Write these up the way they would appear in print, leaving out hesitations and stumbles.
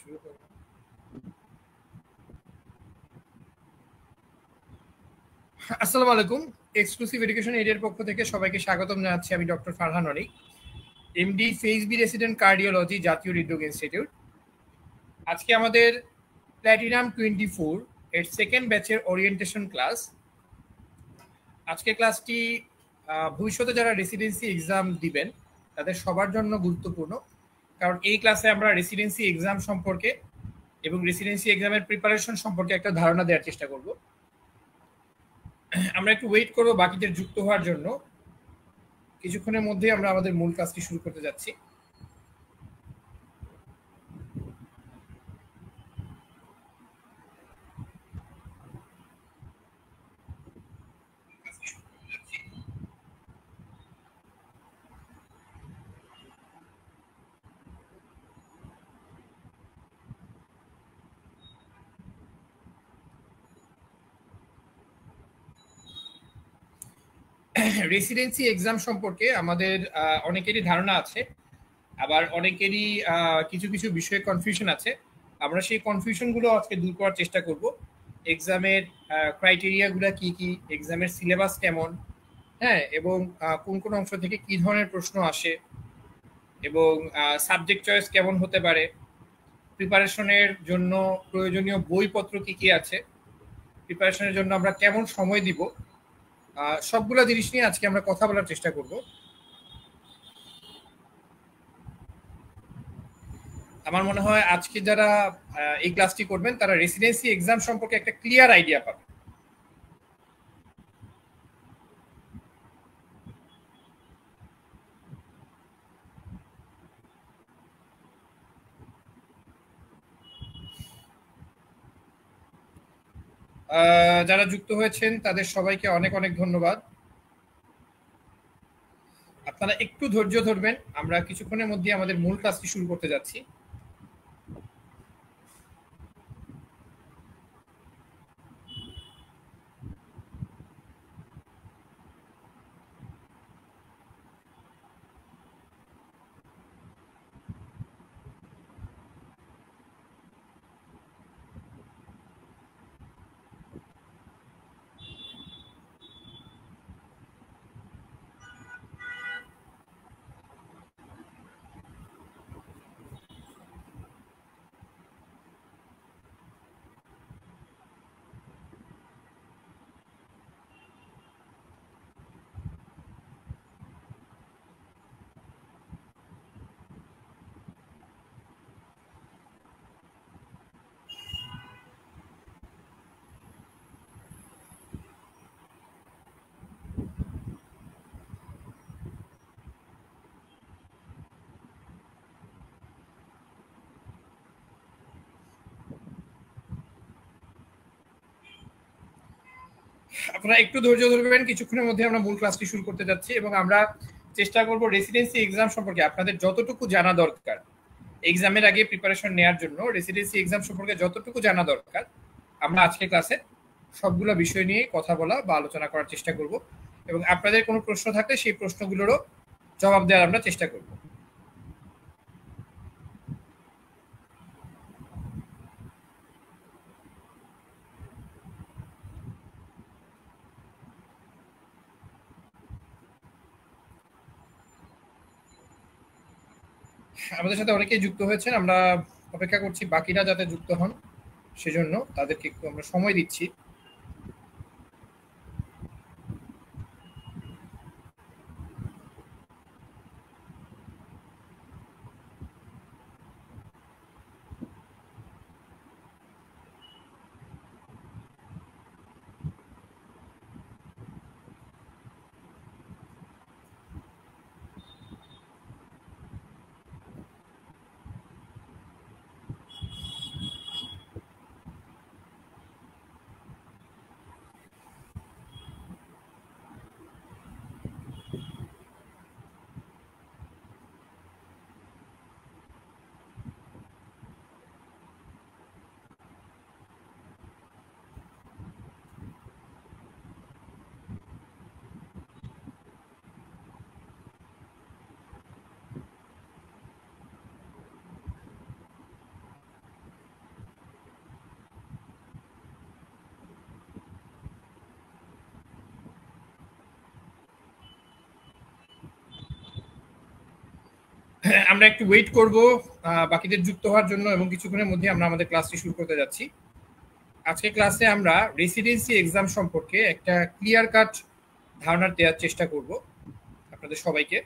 শুরু করব। আসসালামু আলাইকুম। এক্সক্লুসিভ এডুকেশন এরিয়ার পক্ষ থেকে সবাইকে স্বাগতম জানাচ্ছি। আমি doctor Farhan Anik, MD, phase B resident cardiology, জাতীয় হৃদরোগ ইনস্টিটিউট। আজকে আমাদের প্ল্যাটিনাম 24 এর সেকেন্ড ব্যাচের ওরিয়েন্টেশন ক্লাস। আজকে ক্লাসটি ভবিষ্যতে যারা রেসিডেন্সি এক্সাম দিবেন তাদের সবার জন্য গুরুত্বপূর্ণ, কারণ এই ক্লাসে আমরা রেসিডেন্সি এক্সাম সম্পর্কে এবং রেসিডেন্সি এক্সামের প্রিপারেশন সম্পর্কে একটা ধারণা দেওয়ার চেষ্টা করব। আমরা একটু ওয়েট করব বাকিদের যুক্ত হওয়ার জন্য। কিছুক্ষণের মধ্যে আমরা আমাদের মূল কাজটি শুরু করতে যাচ্ছি। রেসিডেন্সি এক্সাম সম্পর্কে আমাদের অনেকেরই ধারণা আছে, আবার অনেকেরই কিছু কিছু বিষয়ে কনফিউশন আছে। আমরা সেই কনফিউশনগুলো আজকে দূর করার চেষ্টা করব। এক্সামের ক্রাইটেরিয়াগুলো কি কি, এক্সামের সিলেবাস কেমন, হ্যাঁ, এবং কোন কোন অংশ থেকে কি ধরনের প্রশ্ন আসে, এবং সাবজেক্ট চয়েস কেমন হতে পারে, প্রিপারেশনের জন্য প্রয়োজনীয় বইপত্র কি কি আছে, প্রিপারেশনের জন্য আমরা কেমন সময় দিব, সবগুলো জিনিস নিয়ে আজকে আমরা কথা বলার চেষ্টা করব। আমার মনে হয় আজকে যারা এই ক্লাসটি করবেন তারা রেসিডেন্সি এক্সাম সম্পর্কে একটা ক্লিয়ার আইডিয়া পাবে। যারা যুক্ত হয়েছেন তাদের সবাইকে অনেক অনেক ধন্যবাদ। আপনারা একটু ধৈর্য ধরবেন, আমরা কিছুক্ষণের মধ্যে আমাদের মূল ক্লাসটি শুরু করতে যাচ্ছি। আপনারা একটু ধৈর্য ধরবেন, কিছুক্ষণের মধ্যে আমরা মূল ক্লাসটি শুরু করতে যাচ্ছি এবং আমরা চেষ্টা করব রেসিডেন্সি এক্সাম সম্পর্কে আপনাদের যতটুকু জানা দরকার, এক্সামের আগে প্রিপারেশন নেওয়ার জন্য রেসিডেন্সি এক্সাম সম্পর্কে যতটুকু জানা দরকার আমরা আজকে ক্লাসে সবগুলো বিষয় নিয়ে কথা বলা বা আলোচনা করার চেষ্টা করব, এবং আপনাদের কোনো প্রশ্ন থাকলে সেই প্রশ্নগুলোরও জবাব দেওয়ার আমরা চেষ্টা করব। আমাদের সাথে অনেকেই যুক্ত হয়েছেন, আমরা অপেক্ষা করছি বাকিরা যাতে যুক্ত হন, সেজন্য তাদেরকে একটু আমরা সময় দিচ্ছি। আমরা একটু ওয়েট করব বাকিদের যুক্ত হওয়ার জন্য, এবং কিছুক্ষণের মধ্যে আমরা আমাদের ক্লাসটি শুরু করতে যাচ্ছি। আজকে ক্লাসে আমরা রেসিডেন্সি এক্সাম সম্পর্কে একটা ক্লিয়ার কাট ধারণা দেওয়ার চেষ্টা করব আপনাদের সবাইকে।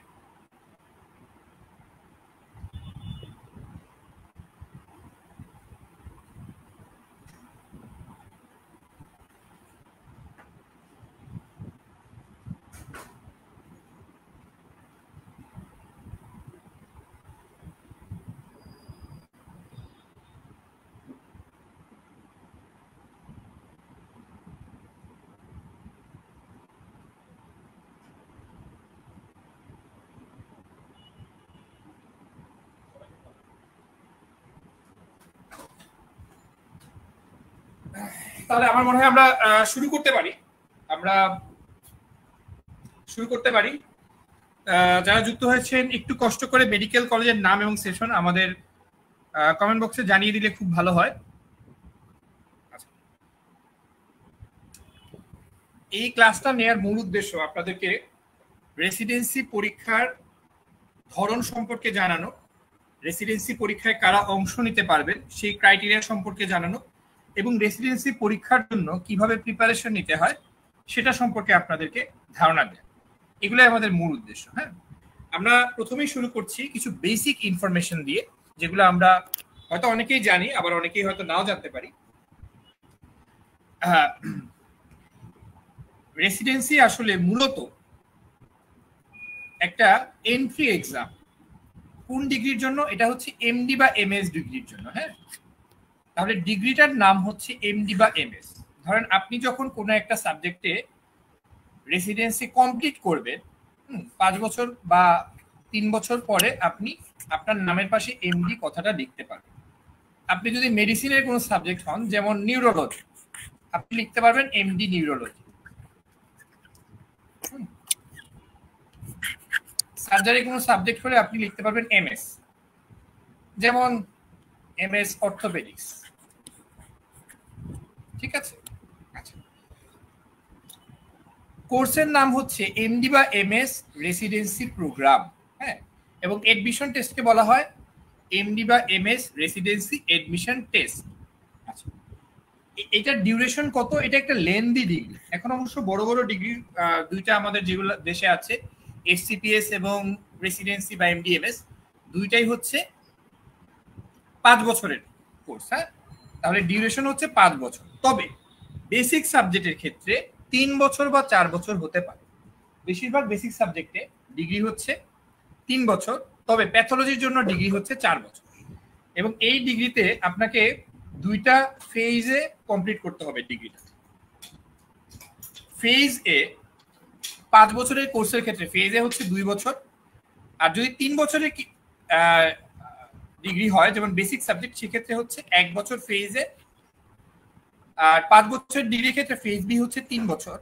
তাহলে আমার মনে হয় আমরা শুরু করতে পারি। যারা যুক্ত হয়েছেন একটু কষ্ট করে মেডিকেল কলেজের নাম এবং সেশন আমাদের কমেন্ট বক্সে জানিয়ে দিলে খুব ভালো হয়। এই ক্লাসটা নেওয়ার মূল উদ্দেশ্য আপনাদেরকে রেসিডেন্সি পরীক্ষার ধরন সম্পর্কে জানানো, রেসিডেন্সি পরীক্ষায় কারা অংশ নিতে পারবেন সেই ক্রাইটেরিয়া সম্পর্কে জানানো, এবং রেসিডেন্সি পরীক্ষার জন্য কিভাবে প্রিপারেশন নিতে হয় সেটা সম্পর্কে আপনাদেরকে ধারণা দেয়। এগুলোই আমাদের মূল উদ্দেশ্য। হ্যাঁ, আমরা প্রথমেই শুরু করছি কিছু বেসিক ইনফরমেশন দিয়ে, যেগুলো আমরা হয়তো অনেকেই জানি, আবার অনেকেই হয়তো নাও জানতে পারি। রেসিডেন্সি আসলে মূলত একটা এন্ট্রি এক্সাম। কোন ডিগ্রির জন্য? এটা হচ্ছে এমডি বা এমএস ডিগ্রির জন্য। হ্যাঁ, তাহলে ডিগ্রিটার নাম হচ্ছে এমডি বা এমএস। ধরেন আপনি যখন কোনো একটা সাবজেক্টে রেসিডেন্সি কমপ্লিট করবেন 5 বছর বা 3 বছর পরে আপনি আপনার নামের পাশে এমডি কথাটা লিখতে পারবেন। আপনি যদি মেডিসিনের কোনো সাবজেক্ট হন, যেমন নিউরোলজি, আপনি লিখতে পারবেন এমডি নিউরোলজি। সার্জারি কোনো সাবজেক্ট হলে আপনি লিখতে পারবেন এমএস, যেমন এমএস অর্থোপেডিক্স। ঠিক আছে? আচ্ছা, কোর্সের নাম হচ্ছে এমডি বা এমএস রেসিডেন্সি প্রোগ্রাম। হ্যাঁ, এবং এডমিশন টেস্টকে বলা হয় এমডি বা এমএস রেসিডেন্সি এডমিশন টেস্ট। আচ্ছা, এটার ডিউরেশন কত? এটা একটা লেন্দি ডিগ্রি। এখন অবশ্য বড় বড় ডিগ্রি দুইটা আমাদের যেগুলো দেশে আছে, এসসিপিএস এবং রেসিডেন্সি বা এমডিএমএস, দুইটাই হচ্ছে 5 বছরের কোর্স। হ্যাঁ, তাহলে ডিউরেশন হচ্ছে 5 বছর। তবে বেসিক সাবজেক্টের ক্ষেত্রে 3 বছর বা 4 বছর হতে পারে। বেশিরভাগ বেসিক সাবজেক্টে ডিগ্রি হচ্ছে 3 বছর, তবে প্যাথোলজির জন্য ডিগ্রি হচ্ছে 4 বছর। এবং এই ডিগ্রিতে আপনাকে দুইটা ফেজে কমপ্লিট করতে হবে ডিগ্রিটা। ফেজ এ 5 বছরের কোর্সের ক্ষেত্রে ফেজ এ হচ্ছে 2 বছর, আর যদি 3 বছরের ডিগ্রি হয় যেমন বেসিক সাবজেক্ট, সেক্ষেত্রে হচ্ছে 1 বছর ফেজ এ। আর 5 বছরের ডিগ্রির ক্ষেত্রে ফেজ বি হচ্ছে 3 বছর,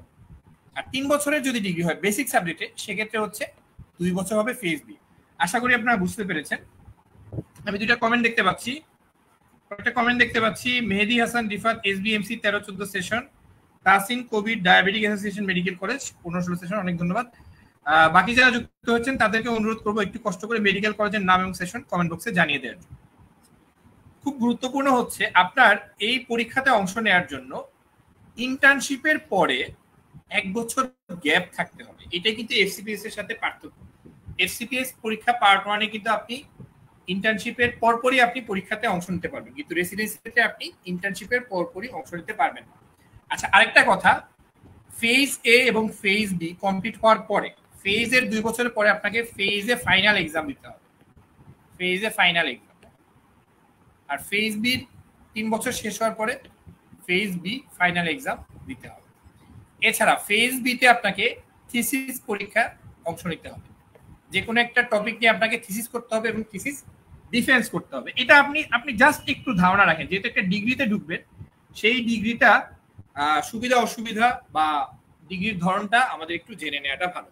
আর 3 বছরের যদি ডিগ্রি হয় বেসিক সাবজেক্টে, সেক্ষেত্রে হচ্ছে 2 বছর হবে ফেজ বি। আশা করি আপনারা বুঝতে পেরেছেন। আমি দুইটা কমেন্ট দেখতে পাচ্ছি। একটা কমেন্ট দেখতে পাচ্ছি, Mehedi Hasan Rifat, SBMC 13-14 session, Tasin covid diabetic association medical college 15-16 session. অনেক ধন্যবাদ। বাকি যারা যুক্ত হচ্ছেন তাদেরকে অনুরোধ করবো একটু কষ্ট করে মেডিকেল কলেজের নাম এবং সেশন কমেন্ট বক্সে জানিয়ে দেওয়ার জন্য। খুব গুরুত্বপূর্ণ হচ্ছে আপনার এই পরীক্ষাতে অংশ নেওয়ার জন্য ইন্টার্নশিপের পরে 1 বছর গ্যাপ থাকতে হবে। এটাই কিন্তু এফসিপিএস এর সাথে পার্থক্য। এফসিপিএস পরীক্ষা পার্ট 1 এ কিন্তু আপনি ইন্টার্নশিপের পরপরই আপনি পরীক্ষাতে অংশ নিতে পারবেন, কিন্তু রেসিডেন্সিতে আপনি ইন্টার্নশিপের পরপরই অংশ নিতে পারবেন না। আচ্ছা, আরেকটা কথা, ফেজ এ এবং ফেজ বি কমপ্লিট হওয়ার পরে, ফেজ এর 2 বছরের পরে আপনাকে ফেজ এ ফাইনাল এক্সাম দিতে হবে। ফেজ এ ফাইনাল এক্সাম। আর ফেজ বি 3 বছর শেষ হওয়ার পরে ফেজ বি ফাইনাল এক্সাম দিতে হবে। এছাড়া ফেজ বি তে আপনাকে থিসিস পরীক্ষা অংশ নিতে হবে। যে কোনো একটা টপিক নিয়ে আপনাকে থিসিস করতে হবে এবং থিসিস ডিফেন্স করতে হবে। এটা আপনি জাস্ট একটু ধারণা রাখেন, যেহেতু একটা ডিগ্রিতে ঢুকবেন, সেই ডিগ্রিটা সুবিধা অসুবিধা বা ডিগ্রির ধরনটা আমাদের একটু জেনে নেওয়াটা ভালো।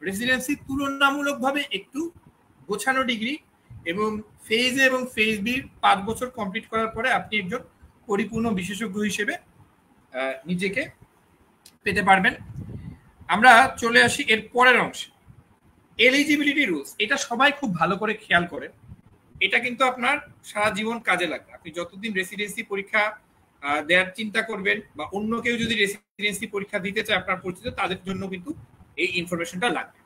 রেসিডেন্সি তুলনামূলকভাবে একটু গোছানো ডিগ্রি, এবং ফেজ এ এবং ফেজ বির 5 বছর কমপ্লিট করার পরে আপনি একজন পরিপূর্ণ বিশেষজ্ঞ হিসেবে নিজেকে পেতে পারবেন। আমরা চলে আসি এর পরের অংশে। এলিজিবিলিটি রুলস, এটা সবাই খুব ভালো করে খেয়াল করেন। এটা কিন্তু আপনার সারা জীবন কাজে লাগবে। আপনি যতদিন রেসিডেন্সি পরীক্ষা দেওয়ার চিন্তা করবেন বা অন্য কেউ যদি রেসিডেন্সি পরীক্ষা দিতে চায় আপনার পরিচিত, তাদের জন্য কিন্তু এই ইনফরমেশনটা লাগবে।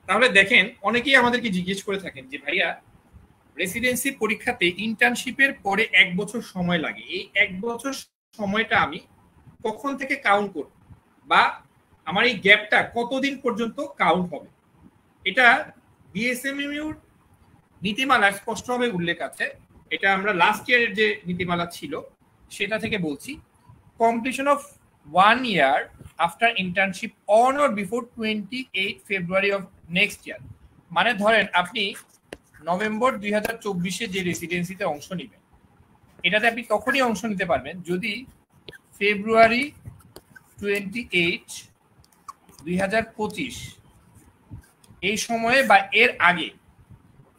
তাহলে দেখেন, অনেকেই আমাদেরকে জিজ্ঞেস করে থাকেন যে ভাইয়া রেসিডেন্সি পরীক্ষাতে ইন্টার্নশিপের পরে 1 বছর সময় লাগে, এই 1 বছর সময়টা আমি কখন থেকে কাউন্ট করব, বা আমার এই গ্যাপটা কতদিন পর্যন্ত কাউন্ট হবে? এটা বিএসএমইউর নীতিমালার স্পষ্টভাবে উল্লেখ আছে। এটা আমরা লাস্ট ইয়ারের যে নীতিমালা ছিল সেটা থেকে বলছি, completion of 1 year after internship on or before 28 February of next year. মানে ধরেন আপনি নভেম্বর 2024-এ যে রেসিডেন্সিতে অংশ নেবেন, এটাতে আপনি তখনই অংশ নিতে পারবেন যদি ফেব্রুয়ারি 28, 2025 এই সময়ে বা এর আগে,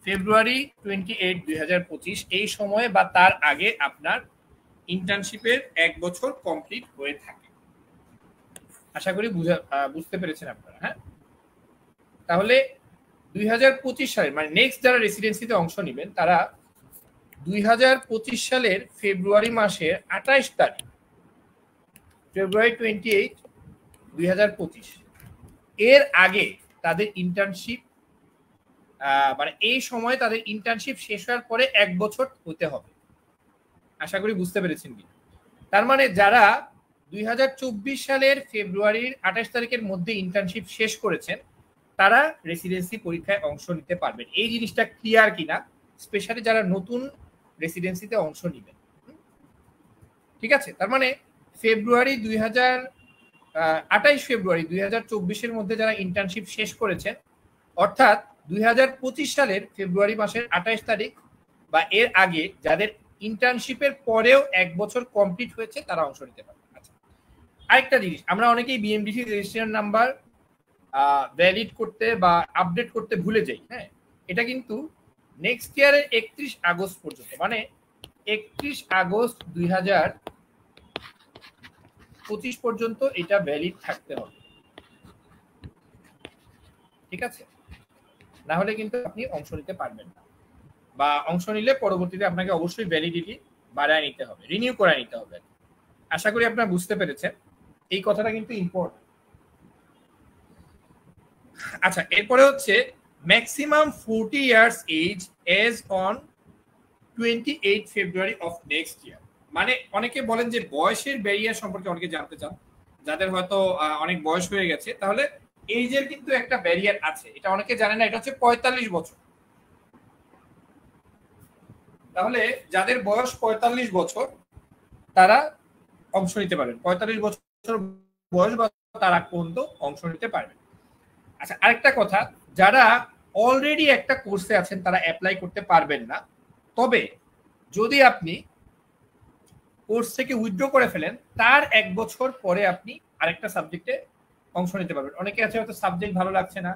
ফেব্রুয়ারি 28, 2025 এই সময়ে বা তার আগে আপনার ইন্টার্নশিপের 1 বছর কমপ্লিট হয়ে থাকে। আশা করি বুঝতে পেরেছেন আপনারা। হ্যাঁ, তাহলে 2025 সালে মানে নেক্সট যারা রেসিডেন্সিতে অংশ নেবেন তারা 2025 সালের ফেব্রুয়ারি মাসের 28 তারিখ, ফেব্রুয়ারি 28, 2025 এর আগে তাদের ইন্টার্নশিপ মানে এই সময়ে তাদের ইন্টার্নশিপ শেষ হওয়ার পরে 1 বছর হতে হবে। আশা করি বুঝতে পেরেছেন কি? তার মানে যারা 2024 সালের ফেব্রুয়ারির 28 তারিখের মধ্যে ইন্টার্নশিপ শেষ করেছেন তারা রেসিডেন্সি পরীক্ষায় অংশ নিতে পারবেন। এই জিনিসটা ক্লিয়ার কিনা, স্পেশালি যারা নতুন রেসিডেন্সিতে অংশ নেবেন। ঠিক আছে, তার মানে ফেব্রুয়ারি 28 ফেব্রুয়ারি 2024-এর মধ্যে যারা ইন্টার্নশিপ শেষ করেছেন, অর্থাৎ 2025 সালের ফেব্রুয়ারি মাসের 28 তারিখ বা এর আগে যাদের ইন্টার্নশিপের পরেও 1 বছর কমপ্লিট হয়েছে তারা অংশ নিতে পারবে। আচ্ছা, আরেকটা জিনিস, আমরা অনেকেই বিএমডিসি রেজিস্ট্রেশন নাম্বার ভ্যালিড করতে বা আপডেট করতে ভুলে যাই। হ্যাঁ, এটা কিন্তু নেক্সট ইয়ারের 31 আগস্ট পর্যন্ত, মানে 31 আগস্ট 2025 পর্যন্ত এটা ভ্যালিড থাকতে হবে। ঠিক আছে, না হলে কিন্তু আপনি অংশ নিতে পারবেন না, বা অংশ নিলে পরবর্তীতে আপনাকে অবশ্যই ভ্যালিডিটি বাড়ায় নিতে হবে, রিনিউ করে নিতে হবে। আশা করি আপনারা বুঝতে পেরেছেন, এই কথাটা কিন্তু ইম্পর্টেন্ট। আচ্ছা, এরপরে হচ্ছে maximum 40 years age age on 28 February of next year. মানে অনেকে বলেন যে বয়সের ব্যারিয়ার সম্পর্কে অনেকে জানতে চান, যাদের হয়তো অনেক বয়স হয়ে গেছে, তাহলে এইজের কিন্তু একটা ব্যারিয়ার আছে, এটা অনেকে জানে না। এটা হচ্ছে 45 বছর। তাহলে যাদের বয়স 45 বছর তারা অংশ নিতে পারবেন, 45 বছর বয়স বা তার আগ পর্যন্ত অংশ নিতে পারবেন। আচ্ছা, আরেকটা কথা, যারা অলরেডি একটা কোর্সে আছেন তারা অ্যাপ্লাই করতে পারবেন না। তবে যদি আপনি কোর্স থেকে উইথড্র করে ফেলেন, তার 1 বছর পরে আপনি আরেকটা সাবজেক্টে অংশ নিতে পারবেন। অনেকে আছে হয়তো সাবজেক্ট ভালো লাগছে না,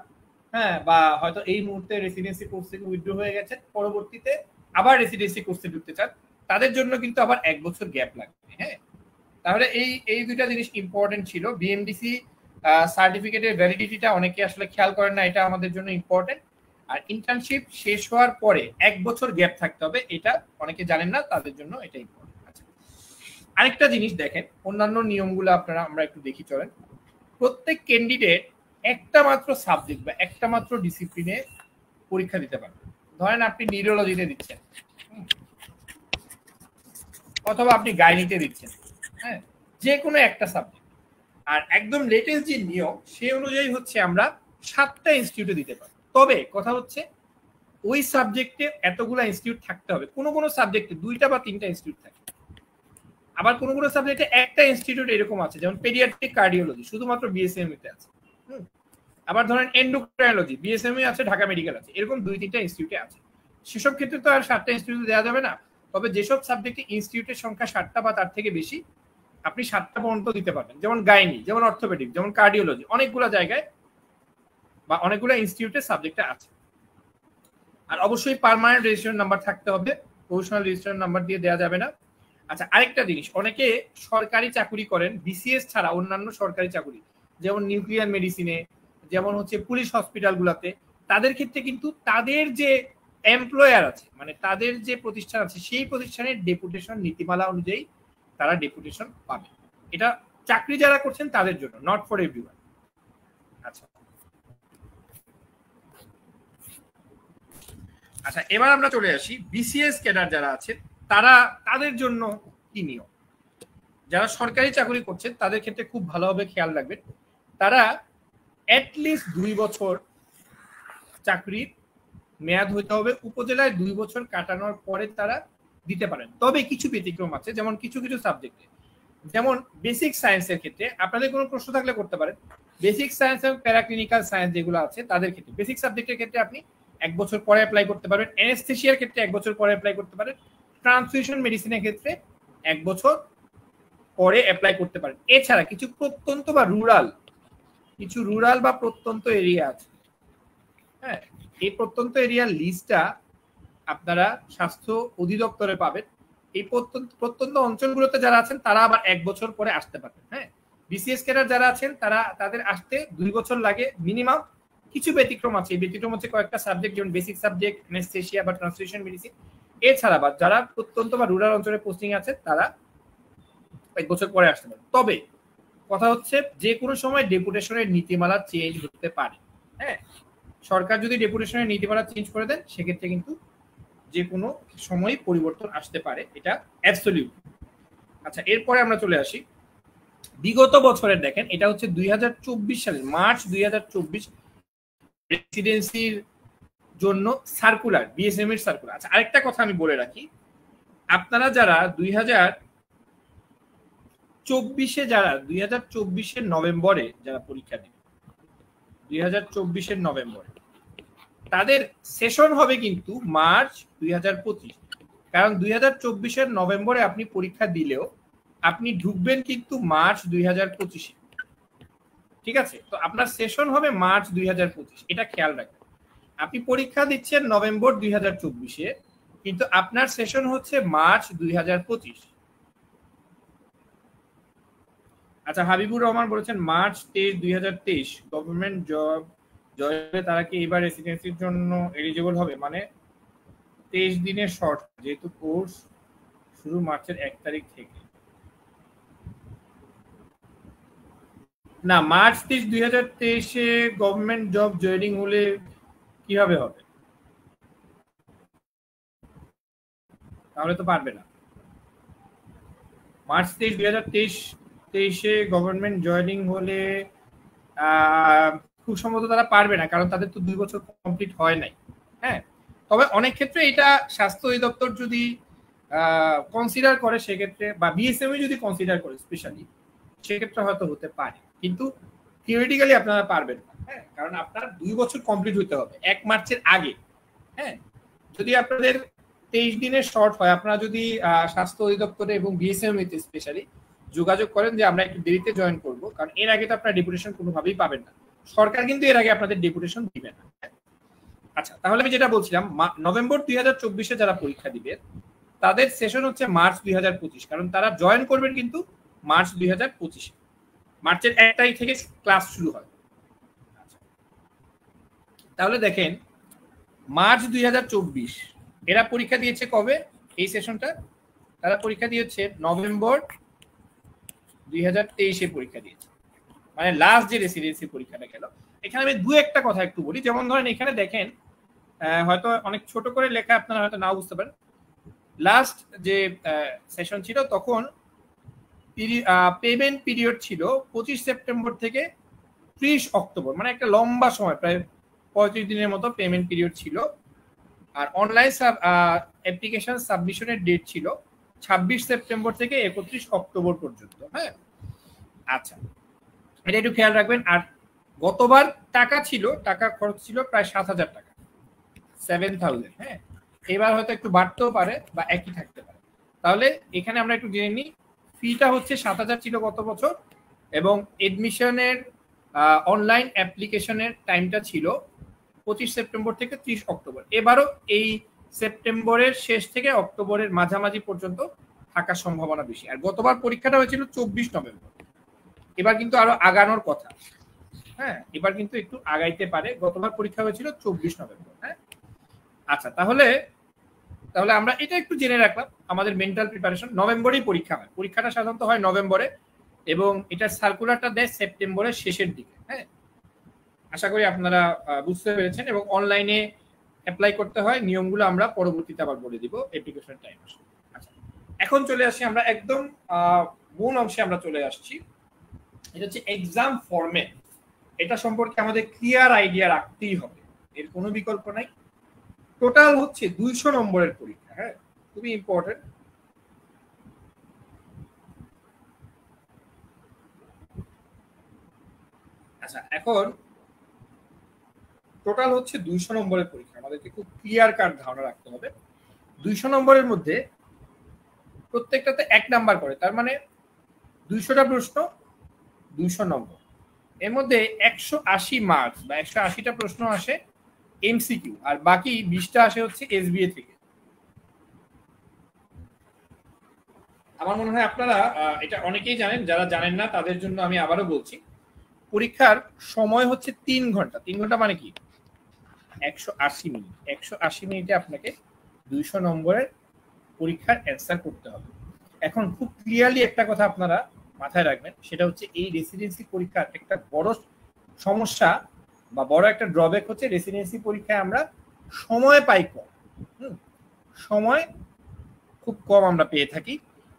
হ্যাঁ, বা হয়তো এই মুহূর্তে রেসিডেন্সি কোর্স থেকে উইথড্র হয়ে গেছে, পরবর্তীতে আবার রেসিডেন্সি কোর্সে ঢুকতে চান, তাদের জন্য কিন্তু আবার 1 বছর গ্যাপ লাগবে। হ্যাঁ, তাহলে এই দুইটা জিনিস ইম্পর্টেন্ট ছিল। বিএমডিসি সার্টিফিকেটের ভ্যালিডিটিটা অনেকে আসলে খেয়াল করেন না, এটা আমাদের জন্য ইম্পর্টেন্ট। আর ইন্টার্নশিপ শেষ হওয়ার পরে 1 বছর গ্যাপ থাকতে হবে, এটা অনেকে জানেন না, তাদের জন্য এটা ইম্পর্টেন্ট। আচ্ছা, আরেকটা জিনিস দেখেন, অন্যান্য নিয়মগুলো আমরা একটু দেখি চলেন। প্রত্যেক ক্যান্ডিডেট একটা মাত্র সাবজেক্ট বা একটা মাত্র ডিসিপ্লিনে পরীক্ষা দিতে পারবে। ধরেন আপনি নিউরোলজিতে দিচ্ছেন, অথবা আপনি গাইনিতে দিচ্ছেন, হ্যাঁ, যে কোনো একটা সাবজেক্ট। আর একদম লেটেস্ট যে নিয়ম সেই অনুযায়ী হচ্ছে আমরা 7টা ইনস্টিটিউটে দিতে পারি। তবে কথা হচ্ছে ওই সাবজেক্টে এতগুলো ইনস্টিটিউট থাকতে হবে। কোনো কোনো সাবজেক্টে 2টা বা 3টা ইনস্টিটিউট থাকে, আবার কোনো কোনো সাবজেক্টে একটা ইনস্টিটিউট এরকম আছে, যেমন পেডিয়াট্রিক কার্ডিওলজি শুধুমাত্র বিএসএমইউ তে আছে। আবার ধরেন এন্ডোক্রাইনোলজি বিএসএমইউ আছে, ঢাকা মেডিকেল আছে, এরকম 2-3টা ইনস্টিটিউটে আছে। সেসব ক্ষেত্রে তো আর 7টা ইনস্টিটিউটে দেওয়া যাবে না। তবে যেসব সাবজেক্টে ইনস্টিটিউটের সংখ্যা 7টা বা তার থেকে বেশি, আপনি 7টা পর্যন্ত দিতে পারবেন। যেমন গাইনি, যেমন অর্থোপেডিক, যেমন কার্ডিওলজি, অনেকগুলো জায়গায় বা অনেকগুলো ইনস্টিটিউটে সাবজেক্টটা আছে। আর অবশ্যই পার্মানেন্ট রেজিস্ট্রেশন নাম্বার থাকতে হবে, প্রফেশনাল রেজিস্ট্রেশন নাম্বার দিয়ে দেওয়া যাবে না। আচ্ছা, আরেকটা জিনিস, অনেকে সরকারি চাকুরি করেন বিসিএস ছাড়া অন্যান্য সরকারি চাকুরি, যেমন নিউক্লিয়ার মেডিসিনে যেমন হচ্ছে পুলিশ হসপিটালগুলোতে, তাদের ক্ষেত্রে কিন্তু তাদের যে এমপ্লয়ার আছে, মানে তাদের যে প্রতিষ্ঠান আছে, সেই প্রতিষ্ঠানের ডেপুটেশন নীতিমালা অনুযায়ী তারা ডেপুটেশন পাবে। এটা চাকরি যারা করছেন তাদের জন্য, নট ফর এভরিওয়ান। আচ্ছা আচ্ছা, এবার আমরা চলে আসি বিসিএস ক্যাডার যারা আছেন তারা, তাদের জন্য কি নিয়ম। যারা সরকারি চাকরি করছেন তাদের ক্ষেত্রে খুব ভালোভাবে খেয়াল রাখবেন, তারা অ্যাটলিস্ট 2 বছর চাকরির মেয়াদ হইতে হবে, উপজেলায় 2 বছর কাটানোর পরে তারা দিতে পারেন। তবে কিছু ব্যতিক্রম আছে, যেমন কিছু কিছু সাবজেক্টে, যেমন বেসিক সায়েন্সের ক্ষেত্রে আপনাদের কোনো প্রশ্ন থাকলে করতে পারেন। বেসিক সায়েন্স এবং প্যারাক্লিনিক্যাল সায়েন্স যেগুলো আছে তাদের ক্ষেত্রে, বেসিক সাবজেক্টের ক্ষেত্রে আপনি 1 বছর পরে অ্যাপ্লাই করতে পারবেন, অ্যানেস্থেশিয়ার ক্ষেত্রে 1 বছর পরে অ্যাপ্লাই করতে পারেন, ট্রান্সফিউশন মেডিসিনের ক্ষেত্রে 1 বছর পরে অ্যাপ্লাই করতে পারেন। এছাড়া কিছু প্রত্যন্ত বা রুরাল বা প্রত্যন্ত এরিয়া আছে, হ্যাঁ, এই প্রত্যন্ত এরিয়ার লিস্টটা আপনারা স্বাস্থ্য অধিদপ্তরে পাবেন। এই প্রত্যন্ত অঞ্চলগুলোতে যারা আছেন তারা আবার 1 বছর পরে আসতে পারবেন। হ্যাঁ, বিসিএস ক্যাডার যারা আছেন তারা, তাদের আসতে 2 বছর লাগে মিনিমাম। কিছু ব্যতিক্রম আছে, ব্যতিক্রম হচ্ছে কয়েকটা সাবজেক্ট, যেমন বেসিক সাবজেক্ট, অ্যানেস্থেশিয়া বা ট্রান্সফিউশন মেডিসিন। এছাড়া বা যারা প্রত্যন্ত বা রুরাল অঞ্চলে পোস্টিং আছে তারা 1 বছর পরে আসতে পারে। তবে কথা হচ্ছে যে কোনো সময় ডেপুটেশনের নীতিমালা চেঞ্জ হতে পারে। হ্যাঁ, সরকার যদি ডেপুটেশনের নীতিমালা চেঞ্জ করে দেন সেক্ষেত্রে কিন্তু যে কোনো সময় পরিবর্তন আসতে পারে, এটা অ্যাবসলিউট। আচ্ছা, এরপরে আমরা চলে আসি বিগত বছরের, দেখেন এটা হচ্ছে 2024 সালের মার্চ 2024 রেসিডেন্সির জন্য সার্কুলার, বিএসএম এর সার্কুলার। আচ্ছা, আরেকটা কথা আমি বলে রাখি, আপনারা যারা 2024 নভেম্বরে যারা পরীক্ষা দেবে, 2024 নভেম্বরে তাদের সেশন হবে কিন্তু মার্চ 2025। কারণ 2024 নভেম্বরে আপনি পরীক্ষা দিলেও আপনি ঢুকবেন কিন্তু মার্চ 2025। ঠিক আছে, তো আপনার সেশন হবে মার্চ 2025, এটা খেয়াল রাখবেন। আপনি পরীক্ষা দিচ্ছেন নভেম্বর 2024, কিন্তু আপনার সেশন হচ্ছে মার্চ 2025। আচ্ছা, হাবিবুর রহমান বলেছেন মার্চ 23, 2023 গভর্নমেন্ট জব জয়ে তারা কি এবার রেসিডেন্সির জন্য এলিজিবল হবে? মানে 23 দিনের শর্ট, যেহেতু কোর্স শুরু মার্চের 1 তারিখ থেকে। না, মার্চ 30, 2023 গভর্নমেন্ট জব জয়েনিং হলে কিভাবে হবে? তাহলে তো পারবে না। মার্চ 30, 2023 গভর্নমেন্ট জয়েনিং হলে খুব সম্ভবত তারা পারবে না, কারণ তাদের তো 2 বছর কমপ্লিট হয় নাই। হ্যাঁ, তবে অনেক ক্ষেত্রে এটা স্বাস্থ্য অধিদপ্তর যদি কনসিডার করে সেক্ষেত্রে, বা বিএসএমই যদি কনসিডার করে স্পেশালি, সেক্ষেত্রে হয়তো হতে পারে, কিন্তু থিওরিটিক্যালি আপনারা পারবেন না। হ্যাঁ, কারণ আপনার 2 বছর কমপ্লিট হতে হবে 1 মার্চের আগে। হ্যাঁ, যদি আপনাদের 23 দিনের শর্ট হয়, আপনারা যদি স্বাস্থ্য অধিদপ্তরে এবং বিএসএমইতে স্পেশালি যোগাযোগ করেন যে আমরা একটু দেরিতে জয়েন করব, কারণ এর আগে তো আপনার ডেপুটেশন কোনোভাবেই পাবেন না, সরকার কিন্তু এর আগে আপনাদের ডেপুটেশন দিবে না। আচ্ছা, তাহলে আমি যেটা বলছিলাম, নভেম্বর 2024 যারা পরীক্ষা দিবে তাদের সেশন হচ্ছে মার্চ 2025, কারণ তারা জয়েন করবেন কিন্তু মার্চ 2025, মার্চের 1 তারিখ থেকে ক্লাস শুরু হয়। তাহলে দেখেন মার্চ 2024 এরা পরীক্ষা দিয়েছে কবে? এই সেশনটা তারা পরীক্ষা দিয়েছে নভেম্বর 2023 পরীক্ষা দিয়েছে, মানে লাস্ট যে রেসিডেন্সি পরীক্ষাটা গেল। এখানে আমি 2-1টা কথা একটু বলি, যেমন ধরেন এখানে দেখেন হয়তো অনেক ছোট করে লেখা, আপনারা হয়তো নাও বুঝতে পারেন। লাস্ট যে সেশন ছিল তখন পেমেন্ট পিরিয়ড ছিল 25 সেপ্টেম্বর থেকে 30 অক্টোবর, মানে একটা লম্বা সময়, প্রায় 35 দিনের মতো পেমেন্ট পিরিয়ড ছিল। আর অনলাইন অ্যাপ্লিকেশন সাবমিশনের ডেট ছিল 26 সেপ্টেম্বর থেকে 31 অক্টোবর পর্যন্ত। হ্যাঁ, আচ্ছা, এটা একটু খেয়াল রাখবেন। আর গতবার টাকা খরচ ছিল প্রায় 7,000 টাকা, 7,000। হ্যাঁ, এবার হয়তো একটু বাড়তেও পারে বা একই থাকতে পারে। তাহলে এখানে আমরা একটু জেনে নিই, ফিটা হচ্ছে 7,000 ছিল গত বছর, এবং এডমিশনের অনলাইন অ্যাপ্লিকেশনের টাইমটা ছিল 25 সেপ্টেম্বর থেকে 30 অক্টোবর। এবারও এই সেপ্টেম্বরের শেষ থেকে অক্টোবরের মাঝামাঝি পর্যন্ত থাকার সম্ভাবনা বেশি। আর গতবার পরীক্ষাটা হয়েছিল 24 নভেম্বর, এবার কিন্তু আরো আগানোর কথা। হ্যাঁ, হ্যাঁ, এবার কিন্তু একটু আগাইতে পারে। গতবার পরীক্ষা হয়েছিল 24 নভেম্বর। হ্যাঁ, আচ্ছা, তাহলে আমরা এটা একটু জেনে রাখলাম। আমাদের মেন্টাল প্রিপারেশন নভেম্বরেই পরীক্ষা হয়। পরীক্ষাটা সাধারণত হয় নভেম্বরে এবং এটার সার্কুলারটা দেয় সেপ্টেম্বরের শেষের দিকে। হ্যাঁ, আশা করি আপনারা বুঝতে পেরেছেন এবং অনলাইনে অ্যাপ্লাই করতে হয়। নিয়মগুলো আমরা পরবর্তীতে আবার বলে দিব অ্যাপ্লিকেশন টাইম আসলে। আচ্ছা, এখন চলে আসি আমরা একদম মূল অংশে আমরা চলে আসছি। এটা হচ্ছে এক্সাম ফরম্যাট। এটা সম্পর্কে আমাদের ক্লিয়ার আইডিয়া রাখতেই হবে, এর কোনো বিকল্প নাই। টোটাল হচ্ছে 200 নম্বরের পরীক্ষা। হ্যাঁ, খুবই ইম্পর্টেন্ট। আচ্ছা, এখন টোটাল হচ্ছে 200 নম্বরের পরীক্ষা। আমাদেরকে খুব ক্লিয়ার কাট ধারণা রাখতে হবে। 200 নম্বরের মধ্যে প্রত্যেকটাতে 1 নাম্বার করে, তার মানে 200টা প্রশ্ন 200 নম্বর। এর মধ্যে 180 মার্কস বা 180টা প্রশ্ন আসে এমসিকিউ, আর বাকি 20টা আসে হচ্ছে এসবিএ থেকে। আমার মনে হয় আপনারা এটা অনেকেই জানেন, যারা জানেন না তাদের জন্য আমি আবারও বলছি। পরীক্ষার সময় হচ্ছে 3 ঘন্টা। 3 ঘন্টা মানে কি 180 মিনিট। 180 মিনিটে আপনাকে 200 নম্বরের পরীক্ষার অ্যান্সার করতে হবে। এখন খুব ক্লিয়ারলি একটা কথা আপনারা মাথায় রাখবেন, সেটা হচ্ছে এই রেসিডেন্সি পরীক্ষার একটা বড় সমস্যা বা বড় একটা ড্রব্যাক হচ্ছে রেসিডেন্সি পরীক্ষায় আমরা সময় পাই কম। সময় খুব কম আমরা পেয়ে থাকি।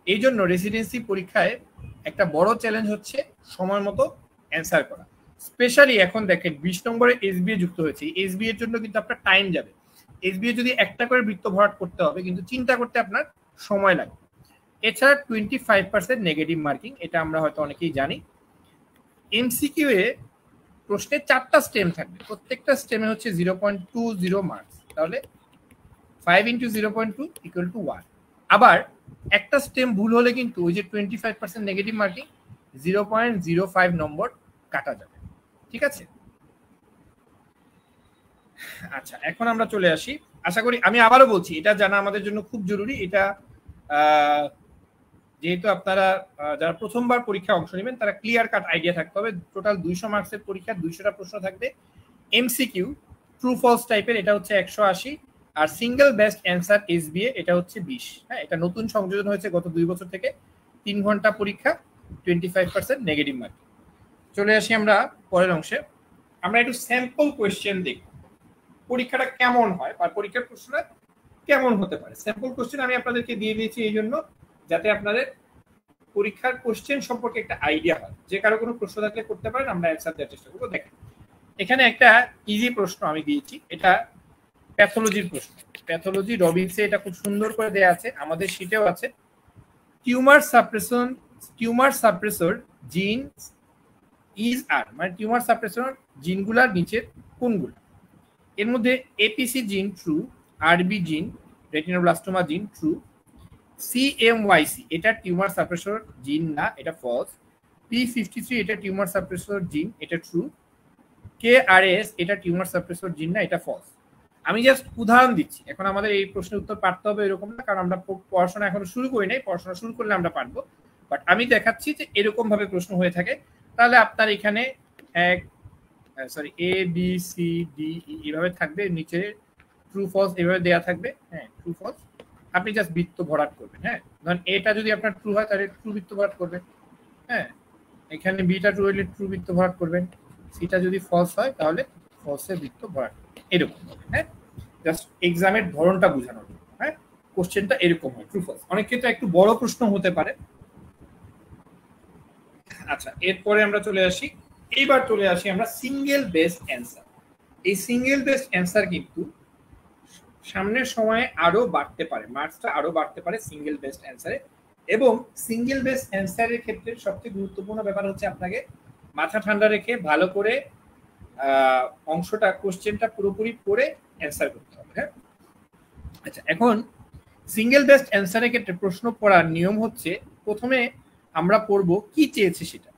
এই জন্য রেসিডেন্সি পরীক্ষায় একটা বড় চ্যালেঞ্জ হচ্ছে সময় মতো অ্যান্সার করা। স্পেশালি এখন দেখেন 20 নম্বরে এসবিএ যুক্ত হয়েছে। এসবিএ এর জন্য কিন্তু আপনার টাইম যাবে। এসবিএ যদি একটা করে বৃত্ত ভরাট করতে হবে, কিন্তু চিন্তা করতে আপনার সময় লাগে। এছাড়া 25% নেগেটিভ মার্কিং, এটা আমরা হয়তো অনেকেই জানি। এমসিকিউ এ প্রশ্নে 4টা স্টেম থাকবে, প্রত্যেকটা স্টেমে হচ্ছে 0.20 মার্কস। তাহলে 5 × 0.2 = 1। আবার একটা স্টেম ভুল হলে কিন্তু ওই যে 25% নেগেটিভ মার্কিং 0.05 নম্বর কাটা যাবে। ঠিক আছে? আচ্ছা, এখন আমরা চলে আসি। আশা করি, আমি আবারও বলছি, এটা জানা আমাদের জন্য খুব জরুরি। এটা যেহেতু আপনারা যারা প্রথমবার পরীক্ষায় অংশ নেবেন তারা ক্লিয়ার কাট আইডিয়া থাকতে হবে। টোটাল 200 মার্কসের পরীক্ষা, 200টা প্রশ্ন থাকবে। এমসিকিউ ট্রু ফলস টাইপের, এটা হচ্ছে 180। আর সিঙ্গেল বেস্ট অ্যান্সার এসবিএ, এটা হচ্ছে 20। হ্যাঁ, এটা নতুন সংযোজন হয়েছে গত 2 বছর থেকে। 3 ঘন্টা পরীক্ষা, 25% নেগেটিভ মার্কিং। চলে আসি আমরা পরের অংশে। আমরা একটু স্যাম্পল কোয়েশ্চেন দেখব, পরীক্ষাটা কেমন হয় বা পরীক্ষার প্রশ্নটা কেমন হতে পারে। স্যাম্পল কোয়েশ্চেন আমি আপনাদেরকে দিয়ে দিয়েছি এই জন্য যাতে আপনাদের পরীক্ষার কোশ্চেন সম্পর্কে একটা আইডিয়া হয়। যে কারো কোনো প্রশ্ন থাকলে করতে পারেন, আমরা অ্যান্সার দেওয়ার চেষ্টা করবো। দেখেন, এখানে একটা ইজি প্রশ্ন আমি দিয়েছি, এটা প্যাথোলজির প্রশ্ন। প্যাথোলজি রবিনসে এটা খুব সুন্দর করে দেয়া আছে, আমাদের শীটেও আছে। টিউমার সাপ্রেসর জিন ইজ আর, মানে টিউমার সাপ্রেসর জিনগুলার নিচের কোনগুলো? এর মধ্যে এপিসি জিন ট্রু, আরবি জিন, রেটিনোব্লাস্টোমা জিন ট্রু, সিএমওয়াইসি এটা টিউমার সাপ্রেসর জিন না, এটা ফলস। P53 এটা টিউমার সাপ্রেসর জিন, এটা ট্রু। KRAS এটা টিউমার সাপ্রেসর জিন না, এটা ফলস। আমি জাস্ট উদাহরণ দিচ্ছি। এখন আমাদের এই প্রশ্নের উত্তর পারতে হবে এরকম না, কারণ আমরা পড়াশোনা এখনো শুরু করি নাই। পড়াশোনা শুরু করলে আমরা পারবো, বাট আমি দেখাচ্ছি যে এরকম ভাবে প্রশ্ন হয়ে থাকে। তাহলে আপনার এখানে এ বি সি ডি এইভাবে থাকবে, নিচে ট্রু ফলস এভাবে দেয়া থাকবে। হ্যাঁ, ট্রু ফলস আপনি জাস্ট বৃত্ত ভরাট করবেন। হ্যাঁ, ধরেন এটা যদি আপনার ট্রু হয় তাহলে ট্রু বৃত্ত ভরাট করবেন। হ্যাঁ, এখানে বিটা ট্রু হলে ট্রু বৃত্ত ভরাট করবেন। সিটা যদি ফলস হয় তাহলে ফলসের বৃত্ত ভরাট করবেন, এরকম। হ্যাঁ, জাস্ট এক্সামের ধরনটা বোঝানোর জন্য। হ্যাঁ, কোশ্চেনটা এরকম হয়, ট্রু ফলস। অনেক ক্ষেত্রে একটু বড় প্রশ্ন হতে পারে। আচ্ছা, এরপরে আমরা চলে আসি, এইবার চলে আসি আমরা সিঙ্গেল বেস্ট অ্যান্সার। এই সিঙ্গেল বেস্ট অ্যান্সার কিন্তু সামনের সময়ে আরো বাড়তে পারে, মার্কসটা আরো বাড়তে পারে সিঙ্গেল বেস্ট অ্যান্সারে। এবং সিঙ্গেল বেস্ট অ্যান্সারের ক্ষেত্রে সবচেয়ে গুরুত্বপূর্ণ ব্যাপার হচ্ছে আপনাকে মাথা ঠান্ডা রেখে ভালো করে অংশটা, কোশ্চেনটা পুরোপুরি পড়ে অ্যান্সার করতে হবে। হ্যাঁ, আচ্ছা, এখন সিঙ্গেল বেস্ট অ্যান্সারের ক্ষেত্রে প্রশ্ন পড়ার নিয়ম হচ্ছে, প্রথমে আমরা পড়বো কি চেয়েছে সেটা।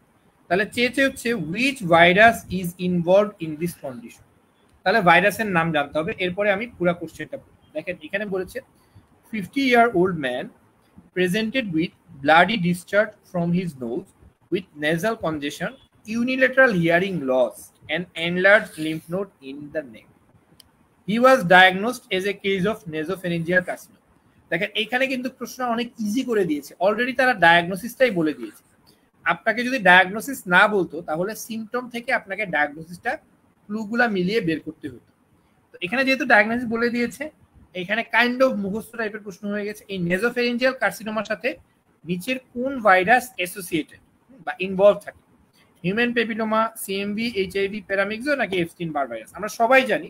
তাহলে চেয়েছে হচ্ছে which virus is involved in this condition. তাহলে ভাইরাসের নাম জানতে হবে। এরপরে আমি পুরো কোশ্চেনটা পড়ব। দেখেন, এখানে বলেছে 50-year-old man presented with bloody discharge from his nose with nasal congestion unilateral hearing loss and enlarged lymph node in the neck. He was diagnosed as a case of nasopharyngeal carcinoma. দেখেন এখানে কিন্তু প্রশ্ন অনেক easy করে দিয়েছে, already তারা ডায়াগনোসিসটাই বলে দিয়েছে। আপনাকে যদি ডায়াগনোসিস না বলতো তাহলে সিমটম থেকে আপনাকে ডায়াগনোসিসটা ক্লুগুলা মিলিয়ে বের করতে হতো। তো এখানে যেহেতু ডায়াগনোসিস বলে দিয়েছে, এখানে কাইন্ড অফ মুখস্থ টাইপের প্রশ্ন হয়ে গেছে। এই নেজোফেরিঞ্জিয়াল কার্সিনোমার সাথে নিচের কোন ভাইরাস অ্যাসোসিয়েটেড বা ইনভলভ থাকে? Human papilloma, CMV, HIV, paramyxo নাকি এপস্টিন বার ভাইরাস? আমরা সবাই জানি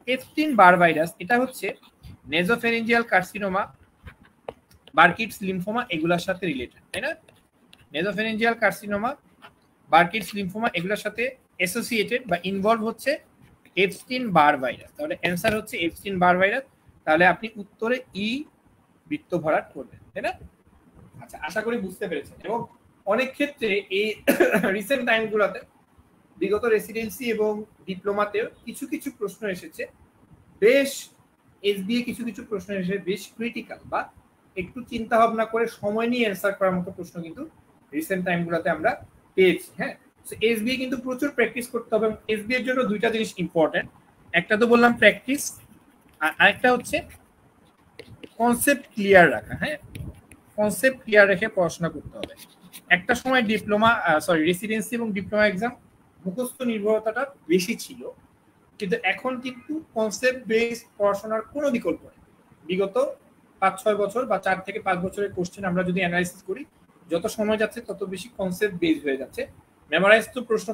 এপস্টিন বার ভাইরাস এটা হচ্ছে নেজোফেরিঞ্জিয়াল কার্সিনোমা, বার্কিটস লিম্ফোমা এগুলোর সাথে রিলেটেড, তাই না? নেজোফেরিঞ্জিয়াল কার্সিনোমা, বার্কিটস লিম্ফোমা এগুলোর সাথে অ্যাসোসিয়েটেড বা ইনভলভ হচ্ছে এপস্টিন বার ভাইরাস। তাহলে অ্যান্সার হচ্ছে এপস্টিন বার ভাইরাস। তাহলে আপনি উত্তরে ই বৃত্ত ভরাট করবেন, তাই না? আচ্ছা, আশা করি বুঝতে পেরেছেন। এবং অনেক ক্ষেত্রে এই রিসেন্ট টাইমগুলোতে বিগত রেসিডেন্সি এবং ডিপ্লোমাতেও কিছু কিছু প্রশ্ন এসেছে, বেশ এসবিএ কিছু কিছু প্রশ্ন এসে বেশ ক্রিটিক্যাল বা একটু চিন্তা ভাবনা করে সময় নিয়ে অ্যান্সার করার মতো প্রশ্ন কিন্তু রিসেন্ট টাইমগুলোতে আমরা পেয়েছি। হ্যাঁ, এসবিএ কিন্তু প্রচুর প্র্যাকটিস করতে হবে। এসবিএ এর জন্য দুইটা জিনিস ইম্পর্টেন্ট, একটা তো বললাম প্র্যাকটিস, আর আরেকটা হচ্ছে কনসেপ্ট ক্লিয়ার রাখা। হ্যাঁ, কনসেপ্ট ক্লিয়ার রেখে পড়াশোনা করতে হবে। একটা সময় রেসিডেন্সি এবং ডিপ্লোমা এক্সাম মুখস্থ নির্ভরতাটা বেশি ছিল, কিন্তু এখন কিন্তু কনসেপ্ট বেস পড়াশোনার কোনো বিকল্প নেই। বিগত 5-6 বছর বা 4 থেকে 5 বছরের কোশ্চেন আমরা যদি অ্যানালাইসিস করি, যত সময় যাচ্ছে তত বেশি কনসেপ্ট বেস হয়ে যাচ্ছে। মেমোরাইজ তো প্রশ্ন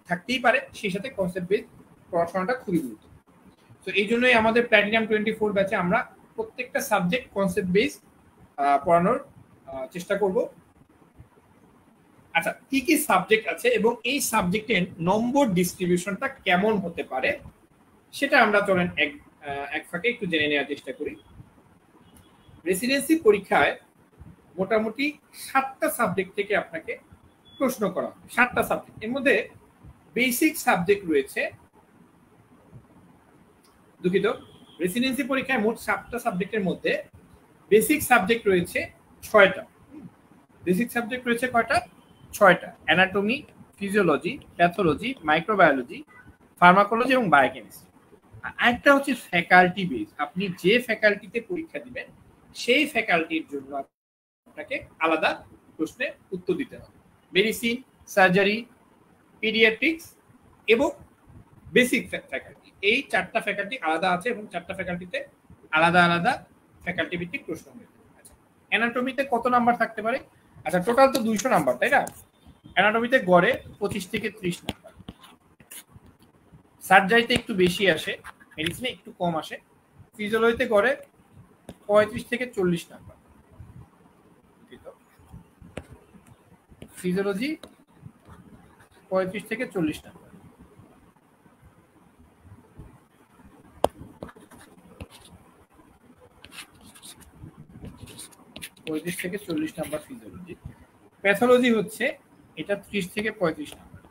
থাকতেই পারে, সেই সাথে কনসেপ্ট বেস পড়াশোনাটা খুবই গুরুত্বপূর্ণ। তো এই জন্যই আমাদের প্ল্যাটিনাম 24 ব্যাচে আমরা প্রত্যেকটা সাবজেক্ট কনসেপ্ট বেস পড়ানোর চেষ্টা করব। আচ্ছা, কি কি সাবজেক্ট আছে এবং এই সাবজেক্টের নম্বর ডিস্ট্রিবিউশনটা কেমন হতে পারে সেটা আমরা চলেন এক ফাঁকে একটু জেনে নেওয়ার চেষ্টা করি। রেসিডেন্সি পরীক্ষায় মোটামুটি 7টা সাবজেক্ট থেকে আপনাকে প্রশ্ন করা হবে। 7টা সাবজেক্ট, এর মধ্যে বেসিক সাবজেক্ট রয়েছে, দুঃখিত, রেসিডেন্সি পরীক্ষায় মোট 7টা সাবজেক্টের মধ্যে বেসিক সাবজেক্ট রয়েছে 6টা। বেসিক সাবজেক্ট রয়েছে কয়টা? 6টা। Anatomy, physiology, pathology, microbiology, pharmacology এবং বায়োকেমিস্ট্রি। আরেকটা হচ্ছে ফ্যাকাল্টি বেস, আপনি যে ফ্যাকাল্টিতে পরীক্ষা দিবেন সেই ফ্যাকাল্টির জন্য আপনাকে আলাদা প্রশ্নে উত্তর দিতে হবে। মেডিসিন, সার্জারি, পিডিয়াট্রিক্স এবং বেসিক ফ্যাকাল্টি, এই 4টা ফ্যাকাল্টি আলাদা আছে এবং 4টা ফ্যাকাল্টিতে আলাদা আলাদা ফ্যাকাল্টি ভিত্তিক প্রশ্ন হবে। আচ্ছা, অ্যানাটমিতে কত নাম্বার থাকতে পারে? আচ্ছা, টোটাল তো 200 নাম্বার, তাই না? অ্যানাটমিতে গড়ে 25 থেকে 30 নাম্বার, সার্জারিতে একটু বেশি আসে, মেডিসিনে একটু কম আসে, ফিজিওলজিতে গড়ে 35 থেকে 40 নাম্বার, ফিজিওলজি 35 থেকে 40 নাম্বার। থেকে 40 নাম্বার ফিজিওলজি। প্যাথোলজি হচ্ছে এটা 30 থেকে 35 নাম্বার।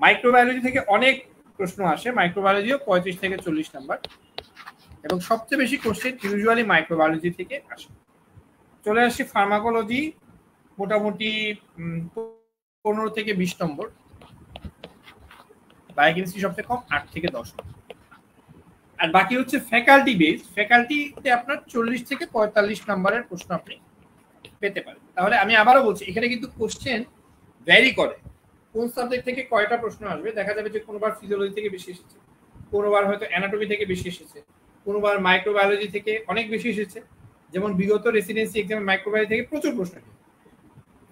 মাইক্রোবায়োলজি থেকে অনেক প্রশ্ন আসে, মাইক্রোবায়োলজিও 35 থেকে 40 নাম্বার, এবং সবচেয়ে বেশি কোশ্চেন ইউজুয়ালি মাইক্রোবায়োলজি থেকে আসে। চলে আসি ফার্মাকোলজি, মোটামুটি 15 থেকে 20 নম্বর। বায়োকেমিস্ট্রি সবচেয়ে কম, 8 থেকে 10 নম্বর। আর বাকি হচ্ছে ফ্যাকাল্টি বেস, ফ্যাকাল্টিতে আপনার 40 থেকে 45 নম্বরের প্রশ্ন আপনি পেতে পারেন। তাহলে আমি আবারও বলছি, এখানে কিন্তু কোশ্চেন ভ্যারি করে, কোন সাবজেক্ট থেকে কয়টা প্রশ্ন আসবে। দেখা যাবে যে কোনোবার ফিজিওলজি থেকে বেশি এসেছে, কোনোবার হয়তো অ্যানাটমি থেকে বেশি এসেছে, কোনোবার মাইক্রোবায়োলজি থেকে অনেক বেশি এসেছে। যেমন বিগত রেসিডেন্সি এক্সামে মাইক্রোবায়োলজি থেকে প্রচুর প্রশ্ন এসেছে।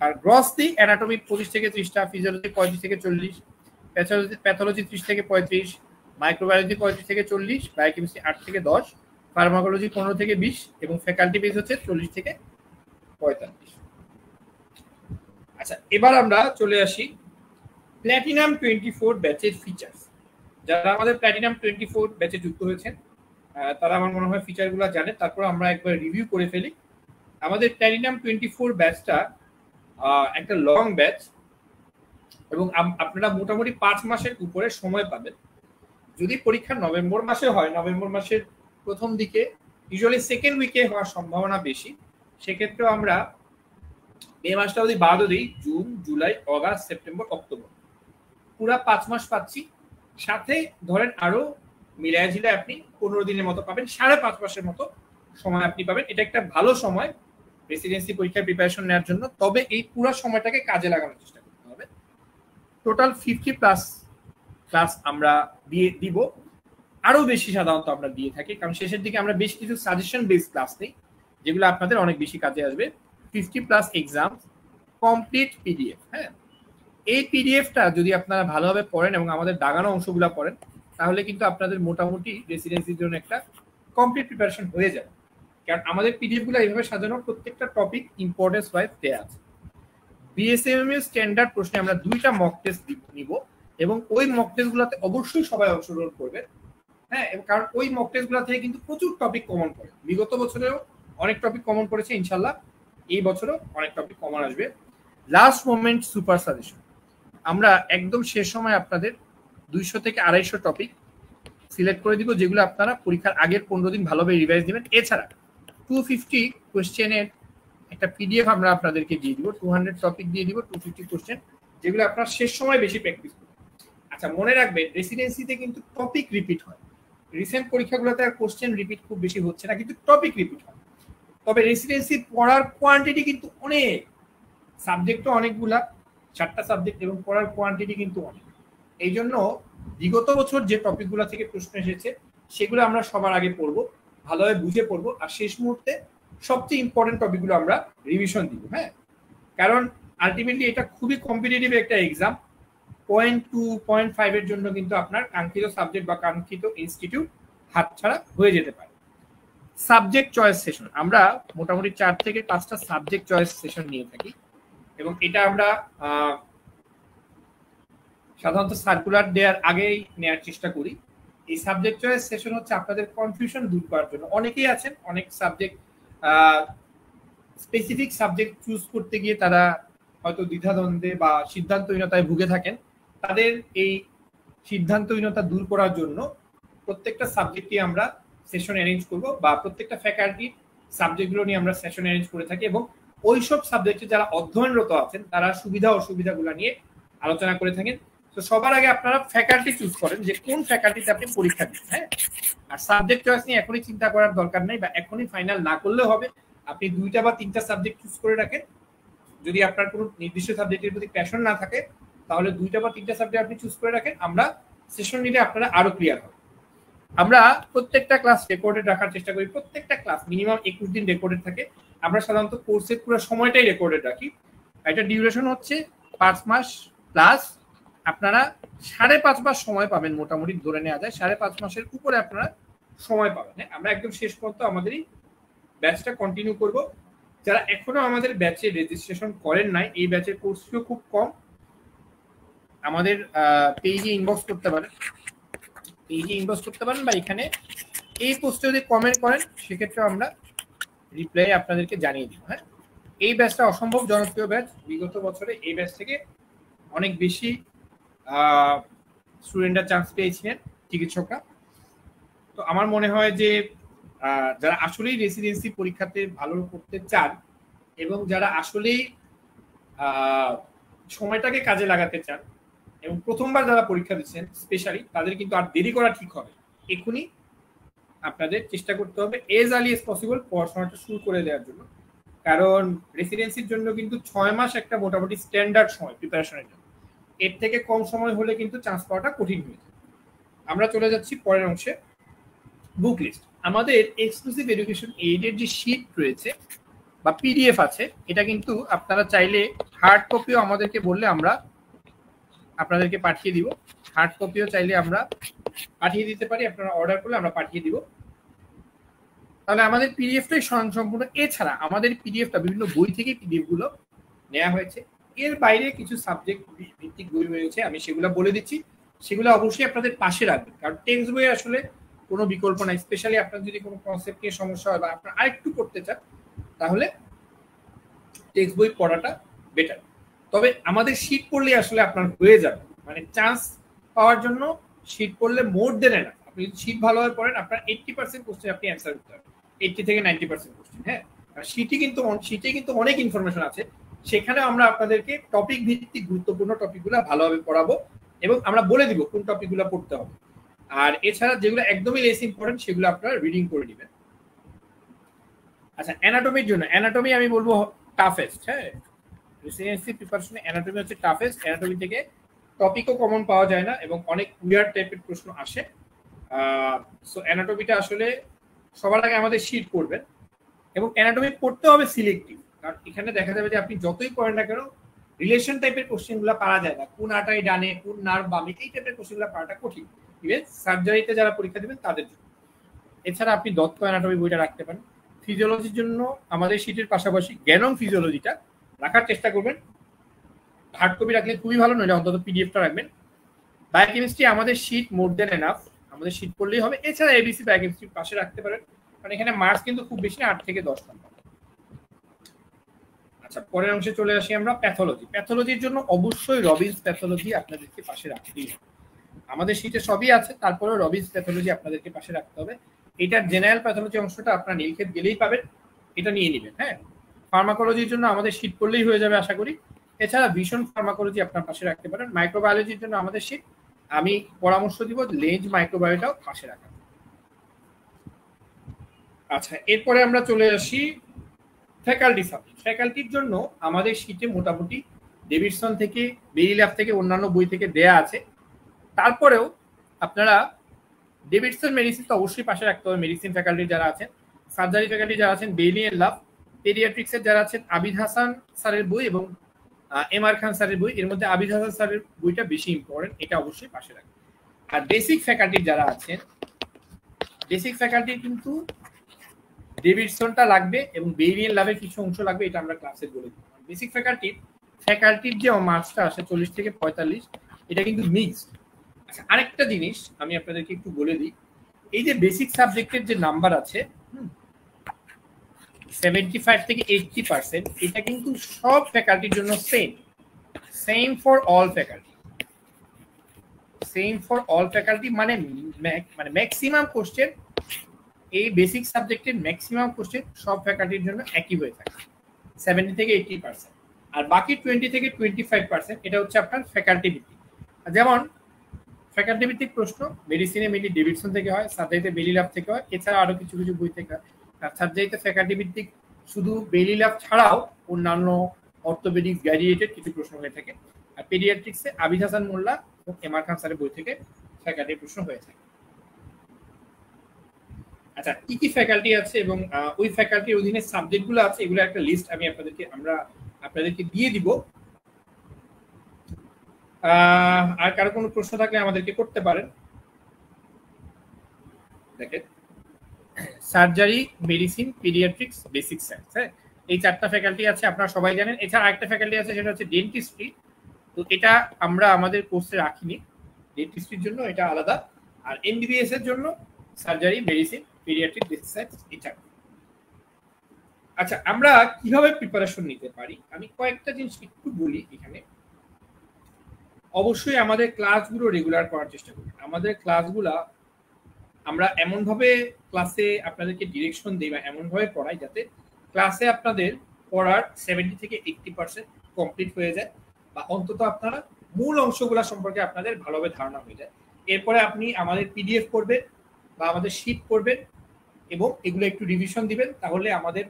আর গ্রসলি অ্যানাটমি 25 থেকে 30টা, ফিজিওলজি 35 থেকে 40, প্যাথোলজি 30 থেকে 35, মাইক্রোবায়োলজি 35 থেকে 40, বায়োকেমিস্ট্রি 8 থেকে 10, ফার্মাকোলজি 15 থেকে 20 এবং ফ্যাকাল্টি বেস হচ্ছে 40 থেকে 45। আচ্ছা, এবার আমরা চলে আসি প্ল্যাটিনাম 24 ব্যাচের ফিচার্স। যারা আমাদের প্ল্যাটিনাম 24 ব্যাচে যুক্ত হয়েছেন তারা আমার মনে হয় ফিচারগুলো জানে, তারপর আমরা একবার রিভিউ করে ফেলি। আমাদের প্ল্যাটিনাম 24 ব্যাচটা একটা লং ব্যাচ এবং আপনারা মোটামুটি 5 মাসের উপরে সময় পাবেন। যদি পরীক্ষা নভেম্বর মাসে হয়, নভেম্বর মাসের প্রথম দিকে, ইউজুয়ালি সেকেন্ড উইকে হওয়ার সম্ভাবনা বেশি, সেক্ষেত্রেও আমরা মে মাসটা যদি বাদও দিই, June, July, August, September, October, পুরা 5 মাস পাচ্ছি। সাথে ধরেন আরো মিলায় ঝিলায় আপনি 15 দিনের মতো পাবেন, 5.5 মাসের মতো সময় আপনি পাবেন। এটা একটা ভালো সময় রেসিডেন্সি পরীক্ষার প্রিপারেশন নেওয়ার জন্য। তবে এই পুরো সময়টাকে কাজে লাগানোর চেষ্টা করতে হবে। টোটাল 50+ ক্লাস আমরা দিব, আরো বেশি সাধারণত আমরা দিয়ে থাকি, কারণ শেষের দিকে আমরা বেশ কিছু সাজেশন বেসড ক্লাস নেই যেগুলো আপনাদের অনেক বেশি কাজে আসবে। 50+ এক্সাম, কমপ্লিট পিডিএফ। হ্যাঁ, এই পিডিএফটা যদি আপনারা ভালোভাবে পড়েন এবং আমাদের দাগানো অংশগুলো পড়েন, তাহলে কিন্তু আপনাদের মোটামুটি রেসিডেন্সির জন্য একটা কমপ্লিট প্রিপারেশন হয়ে যাবে। কারণ আমাদের পিডিএফ গুলো এইভাবে সাজানো, প্রত্যেকটা টপিক ইম্পর্টেন্স ওয়াইজ দেয়া আছে। বিএসএমএমইউ স্ট্যান্ডার্ড প্রশ্নে আমরা 2টা মক টেস্ট নিব এবং ওই মক টেস্ট গুলোতে অবশ্যই সবাই অংশগ্রহণ করবে। হ্যাঁ, কারণ ওই মক টেস্ট গুলো থেকে কিন্তু প্রচুর টপিক কমন পড়ে। বিগত বছরেও অনেক টপিক কমন পড়েছে, ইনশাল্লাহ এই বছরও অনেক টপিক কমন আসবে। লাস্ট মোমেন্ট সুপার সাজেশন, আমরা একদম শেষ সময় আপনাদের 200 থেকে 250 টপিক সিলেক্ট করে দিব, যেগুলো আপনারা পরীক্ষার আগের 15 দিন ভালোভাবে রিভাইজ দিবেন। এছাড়া 250 কোয়েশ্চেনের একটা পিডিএফ আমরা আপনাদেরকে দিয়ে দিব, 200 টপিক দিয়ে দিব, 250 কোয়েশ্চেন, যেগুলো আপনারা শেষ সময় বেশি প্র্যাকটিস করবেন। আচ্ছা, মনে রাখবেন রেসিডেন্সিতে কিন্তু টপিক রিপিট হয়। রিসেন্ট পরীক্ষাগুলোতে আর কোশ্চেন রিপিট খুব বেশি হচ্ছে না, কিন্তু টপিক রিপিট হয়। তবে রেসিডেন্সি পড়ার কোয়ান্টিটি কিন্তু অনেক, সাবজেক্টও অনেকগুলা, 4টা সাবজেক্ট, এবং পড়ার কোয়ান্টিটি কিন্তু অনেক। এই জন্য বিগত বছর যে টপিকগুলো থেকে প্রশ্ন এসেছে সেগুলো আমরা সবার আগে পড়বো, ভালোভাবে বুঝে পড়বো, আর শেষ মুহূর্তে সবচেয়ে ইম্পর্টেন্ট টপিকগুলো আমরা রিভিশন দিব। হ্যাঁ, কারণ আলটিমেটলি এটা খুবই কম্পিটিটিভ একটা এক্সাম। 0.2, 0.5 এর জন্য কিন্তু আপনার কাঙ্ক্ষিত সাবজেক্ট বা কাঙ্ক্ষিত ইনস্টিটিউট হাতছাড়া হয়ে যেতে পারে। সাবজেক্ট চয়েস সেশন, আমরা মোটামুটি 4 থেকে 5টা সাবজেক্ট চয়েস সেশন নিয়ে থাকি, এবং এটা আমরা সাধারণত সার্কুলার দেওয়ার আগেই নেওয়ার চেষ্টা করি। এই সাবজেক্ট চয়েস সেশন হচ্ছে আপনাদের কনফিউশন দূর করার জন্য। অনেকেই আছেন অনেক সাবজেক্ট, স্পেসিফিক সাবজেক্ট চুজ করতে গিয়ে তারা হয়তো দ্বিধাদ্বন্দ্বে বা সিদ্ধান্তহীনতায় ভুগে থাকেন। তাদের এই সিদ্ধান্তহীনতা দূর করার জন্য প্রত্যেকটা সাবজেক্টে আমরা সেশন অ্যারেঞ্জ করব, বা প্রত্যেকটা ফ্যাকাল্টি সাবজেক্টগুলো নিয়ে আমরা সেশন অ্যারেঞ্জ করে থাকি, এবং ওইসব সাবজেক্টে যারা অধ্যয়নরত আছেন তারা সুবিধা অসুবিধাগুলো নিয়ে আলোচনা করে থাকেন। তো সবার আগে আপনারা ফ্যাকাল্টি চুজ করেন যে কোন ফ্যাকাল্টিতে আপনি পরীক্ষা দিন। হ্যাঁ, আর সাবজেক্ট চয়েস নিয়ে এখনই চিন্তা করার দরকার নেই, বা এখনই ফাইনাল না করলেও হবে। আপনি 2টা বা 3টা সাবজেক্ট চুজ করে রাখেন। যদি আপনার কোনো নির্দিষ্ট সাবজেক্টের প্রতি প্যাশন না থাকে, তাহলে 2টা বা 3টা সাবজেক্ট আপনি চুজ করে রাখেন। আমরা সেশন নিলে আপনারা আরো ক্লিয়ার হবে। আমরা প্রত্যেকটা ক্লাস রেকর্ডেড রাখার চেষ্টা করি, প্রত্যেকটা ক্লাস মিনিমাম 21 দিন রেকর্ডেড থাকে। আমরা সাধারণত কোর্সের পুরো সময়টাই রেকর্ডেড রাখি। এটা ডিউরেশন হচ্ছে 5 মাস প্লাস, আপনারা 5.5 মাস সময় পাবেন, মোটামুটি ধরে নেওয়া যায় 5.5 মাসের উপরে আপনারা সময় পাবেন। আমরা একদম শেষ পর্যন্ত আমাদের এই ব্যাচটা কন্টিনিউ করব। যারা এখনো আমাদের ব্যাচে রেজিস্ট্রেশন করেন নাই, এই ব্যাচের কোর্স ফিও খুব কম, আমাদের পেজে ইনবক্স করতে পারেন, বা এখানে এই পোস্টে যদি কমেন্ট করেন সেক্ষেত্রে আমরা রিপ্লাই আপনাদেরকে জানিয়ে দিব। হ্যাঁ, এই ব্যাচটা অসম্ভব জনপ্রিয় ব্যাচ। বিগত বছরে এই ব্যাচ থেকে অনেক বেশি স্টুডেন্টরা চান্স পেয়েছিলেন, চিকিৎসকরা। তো আমার মনে হয় যে যারা আসলেই রেসিডেন্সি পরীক্ষাতে ভালো করতে চান এবং যারা আসলেই সময়টাকে কাজে লাগাতে চান এবং প্রথমবার যারা পরীক্ষা দিচ্ছেন স্পেশালি, তাদের কিন্তু আর দেরি করা ঠিক হবে। এখনই আপনাদের চেষ্টা করতে হবে এজ আর্লি এজ পসিবল পড়াশোনাটা শুরু করে দেওয়ার জন্য, কারণ রেসিডেন্সির জন্য কিন্তু 6 মাস একটা মোটামুটি স্ট্যান্ডার্ড সময় প্রিপারেশনের জন্য। এর থেকে কম সময় হলে কিন্তু চান্স পাওয়াটা কঠিন হয়ে যায়। আমরা চলে যাচ্ছি পরের অংশে, বুক লিস্ট। আমাদের এক্সক্লুসিভ এডুকেশন এইডের যে শীট রয়েছে বা পিডিএফ আছে, এটা কিন্তু আপনারা চাইলে হার্ড কপিও আমাদেরকে বললে আমরা আপনাদেরকে পাঠিয়ে দিব। হার্ড কপিও চাইলে আমরা পাঠিয়ে দিতে পারি, আপনারা অর্ডার করলে আমরা পাঠিয়ে দিব। তাহলে আমাদের পিডিএফটাই সম্পূর্ণ। এছাড়া আমাদের পিডিএফটা বিভিন্ন বই থেকে পিডিএফ গুলো নেওয়া হয়েছে। এর বাইরে কিছু সাবজেক্ট ভিত্তিক বই রয়েছে, আমি সেগুলো বলে দিচ্ছি। সেগুলো অবশ্যই আপনাদের পাশে রাখবেন, কারণ টেক্সট বই আসলে কোনো বিকল্প নাই। স্পেশালি আপনার যদি কোনো কনসেপ্ট নিয়ে সমস্যা হয় বা আপনার আরেকটু করতে চান, তাহলে টেক্সট বই পড়াটা বেটার। তবে আমাদের শীট পড়লে আসলে আপনার হয়ে যাবে, মানে চান্স পাওয়ার জন্য শীট পড়লে মোর দেন না। আপনি যদি শীট ভালোভাবে পড়েন, আপনার 80% কোশ্চেন আপনি অ্যান্সার করতে পারবেন, 80 থেকে 90% কোশ্চেন। হ্যাঁ, শীটে কিন্তু অনেক ইনফরমেশন আছে সেখানে আমরা আপনাদেরকে টপিক ভিত্তিক গুরুত্বপূর্ণ টপিকগুলো ভালোভাবে পড়াবো এবং আমরা বলে দিব কোন টপিকগুলো পড়তে হবে। আর এছাড়া যেগুলো একদমই লেস ইম্পর্টেন্ট সেগুলো আপনারা রিডিং করে নেবেন। আচ্ছা, অ্যানাটমির জন্য অ্যানাটমি আমি বলবো টাফেস্ট। হ্যাঁ, রেসিডেন্সি প্রিপারেশনে অ্যানাটমি হচ্ছে টাফেস্ট। অ্যানাটমি থেকে টপিকও কমন পাওয়া যায় না এবং অনেক উইয়ার্ড টাইপের প্রশ্ন আসে। সো অ্যানাটমিটা আসলে সবার আগে আমাদের শিট করবেন এবং অ্যানাটমি পড়তে হবে সিলেক্টিভ, কারণ এখানে দেখা যাবে যে আপনি যতই পড়েন না কেন রিলেশন টাইপের কোশ্চেনগুলো পারা যায় না, কোন আটাই ডানে কোন নার্ভ বামে, এই টাইপের কোশ্চেনগুলো পাওয়াটা কঠিন, ইভেন সার্জারিতে যারা পরীক্ষা দেবেন তাদের জন্য। এছাড়া আপনি দত্ত অ্যানাটমি বইটা রাখতে পারেন। ফিজিওলজির জন্য আমাদের শিটের পাশাপাশি জ্ঞানম ফিজিওলজিটা রাখার চেষ্টা করবেন। হার্ড কপি রাখলে খুবই ভালো, নইলে অন্তত পিডিএফটা রাখবেন। বায়োকেমিস্ট্রি আমাদের শিট মোর দেন এনাফ, আমাদের শিট করলেই হবে। এছাড়া এবিসি বায়োকেমিস্ট্রি পাশে রাখতে পারেন, কারণ এখানে মার্কস কিন্তু খুব বেশি না, 8 থেকে 10 নম্বর। আচ্ছা, পরের অংশে চলে আসি আমরা। প্যাথোলজি, প্যাথোলজির জন্য অবশ্যই রবিন্স প্যাথোলজি আপনাদেরকে পাশে রাখতেই হবে। আমাদের শিটে সবই আছে, তারপরে রবিন্স প্যাথোলজি আপনাদেরকে পাশে রাখতে হবে। এটার জেনারেল প্যাথোলজি অংশটা আপনার নীলক্ষেত গেলেই পাবেন, এটা নিয়ে নেবেন। হ্যাঁ, ফার্মাকোলজির জন্য আমাদের শিট করলেই হয়ে যাবে আশা করি। এছাড়া ভিশন ফার্মাকোলজি আপনার পাশে রাখতে পারেন। মাইক্রোবায়োলজির জন্য আমাদের শিট, আমি পরামর্শ দিব লেঞ্জ মাইক্রোবায়োটাও পাশে রাখা। আচ্ছা, এরপরে আমরা চলে আসি ফ্যাকাল্টি সাবজেক্ট। ফ্যাকাল্টির জন্য আমাদের শিটে মোটামুটি ডেভিডসন থেকে, বেরি ল্যাব থেকে, অন্যান্য বই থেকে দেয়া আছে। তারপরেও আপনারা ডেভিডসন মেডিসিন তো অবশ্যই পাশে রাখতে হবে। মেডিসিন ফ্যাকাল্টির যারা আছেন, সার্জারি ফ্যাকাল্টি যারা আছেন বেইলি এন্ড লাভ, পেডিয়াট্রিক্সের যারা আছেন আবিদ হাসান স্যারের বই এবং এম আর খান স্যারের বই, এর মধ্যে আবিদ হাসান স্যারের বইটা বেশি ইম্পর্টেন্ট, এটা অবশ্যই পাশে রাখবেন। আর বেসিক ফ্যাকাল্টির যারা আছেন, বেসিক ফ্যাকাল্টির কিন্তু ডেভিডসনটা লাগবে এবং বেইলি এন্ড লাভের কিছু অংশ লাগবে, এটা আমরা ক্লাসে বলে দিই। বেসিক ফ্যাকাল্টির যে মার্কসটা আসে 40 থেকে 45, এটা কিন্তু মিক্সড। আচ্ছা, আরেকটা জিনিস আমি আপনাদেরকে একটু বলে দিই, এই যে বেসিক সাবজেক্টের যে নাম্বার আছে 75 থেকে 80%, এটা কিন্তু সব ফ্যাকাল্টির জন্য same for all faculty. Same for all faculty মানে ম্যাক্সিমাম কোশ্চেন, এই বেসিক সাবজেক্টের ম্যাক্সিমাম কোশ্চেন সব ফ্যাকাল্টির জন্য একই হয়ে থাকে, 70 থেকে 80%। আর বাকি 20 থেকে 25% এটা হচ্ছে আপনার ফ্যাকাল্টি ভিত্তিক। যেমন ফ্যাকাল্টি ভিত্তিক প্রশ্ন মেডিসিনে মেনলি ডেভিডসন থেকে হয়, সার্জারিতে বেইলি ল্যাব থেকে হয়, এছাড়া আরো কিছু কিছু বই থেকে হয়। আর সার্জারিতে ফ্যাকাল্টি ভিত্তিক শুধু বেইলি ল্যাব ছাড়াও অন্যান্য অর্থোপেডিক্স গ্র্যাজুয়েটেড কিছু প্রশ্ন হয়ে থাকে। আর পেডিয়াট্রিক্সে আবিদ হাসান মোল্লা ও এম আর খান স্যারের বই থেকে ফ্যাকাল্টি প্রশ্ন হয়ে থাকে। আচ্ছা, কি কি ফ্যাকাল্টি আছে এবং ওই ফ্যাকাল্টির অধীনে সাবজেক্টগুলো আছে, এগুলো একটা লিস্ট আমি আপনাদেরকে দিয়ে দিব। আর কারো কোনো প্রশ্ন থাকলে আমাদেরকে করতে পারেন। দেখেন, surgery, medicine, paediatrics, basic science, হ্যাঁ, এই 4টা ফ্যাকাল্টি আছে, আপনারা সবাই জানেন। এছাড়া আরেকটা ফ্যাকাল্টি আছে, সেটা হচ্ছে ডেন্টিস্ট্রি। তো এটা আমরা আমাদের কোর্সে রাখিনি, ডেন্টিস্ট্রির জন্য এটা আলাদা। আর এমবিবিএস এর জন্য surgery, medicine, paediatric, basic science, এই 4টা। আচ্ছা, আমরা কিভাবে প্রিপারেশন নিতে পারি আমি কয়েকটা জিনিস একটু বলি এখানে। অবশ্যই আমাদের ক্লাসগুলো রেগুলার করার চেষ্টা করি। আমাদের ক্লাসগুলা আমরা এমনভাবে ক্লাসে আপনাদেরকে ডিরেকশন দিই বা এমনভাবে পড়াই যাতে ক্লাসে আপনাদের পড়ার 70 থেকে 80% কমপ্লিট হয়ে যায়, বা অন্তত আপনারা মূল অংশগুলো সম্পর্কে আপনাদের ভালোভাবে ধারণা হয়ে যায়। এরপরে আপনি আমাদের পিডিএফ করবেন বা আমাদের শিট করবেন এবং এগুলো একটু রিভিশন দিবেন, তাহলে আমাদের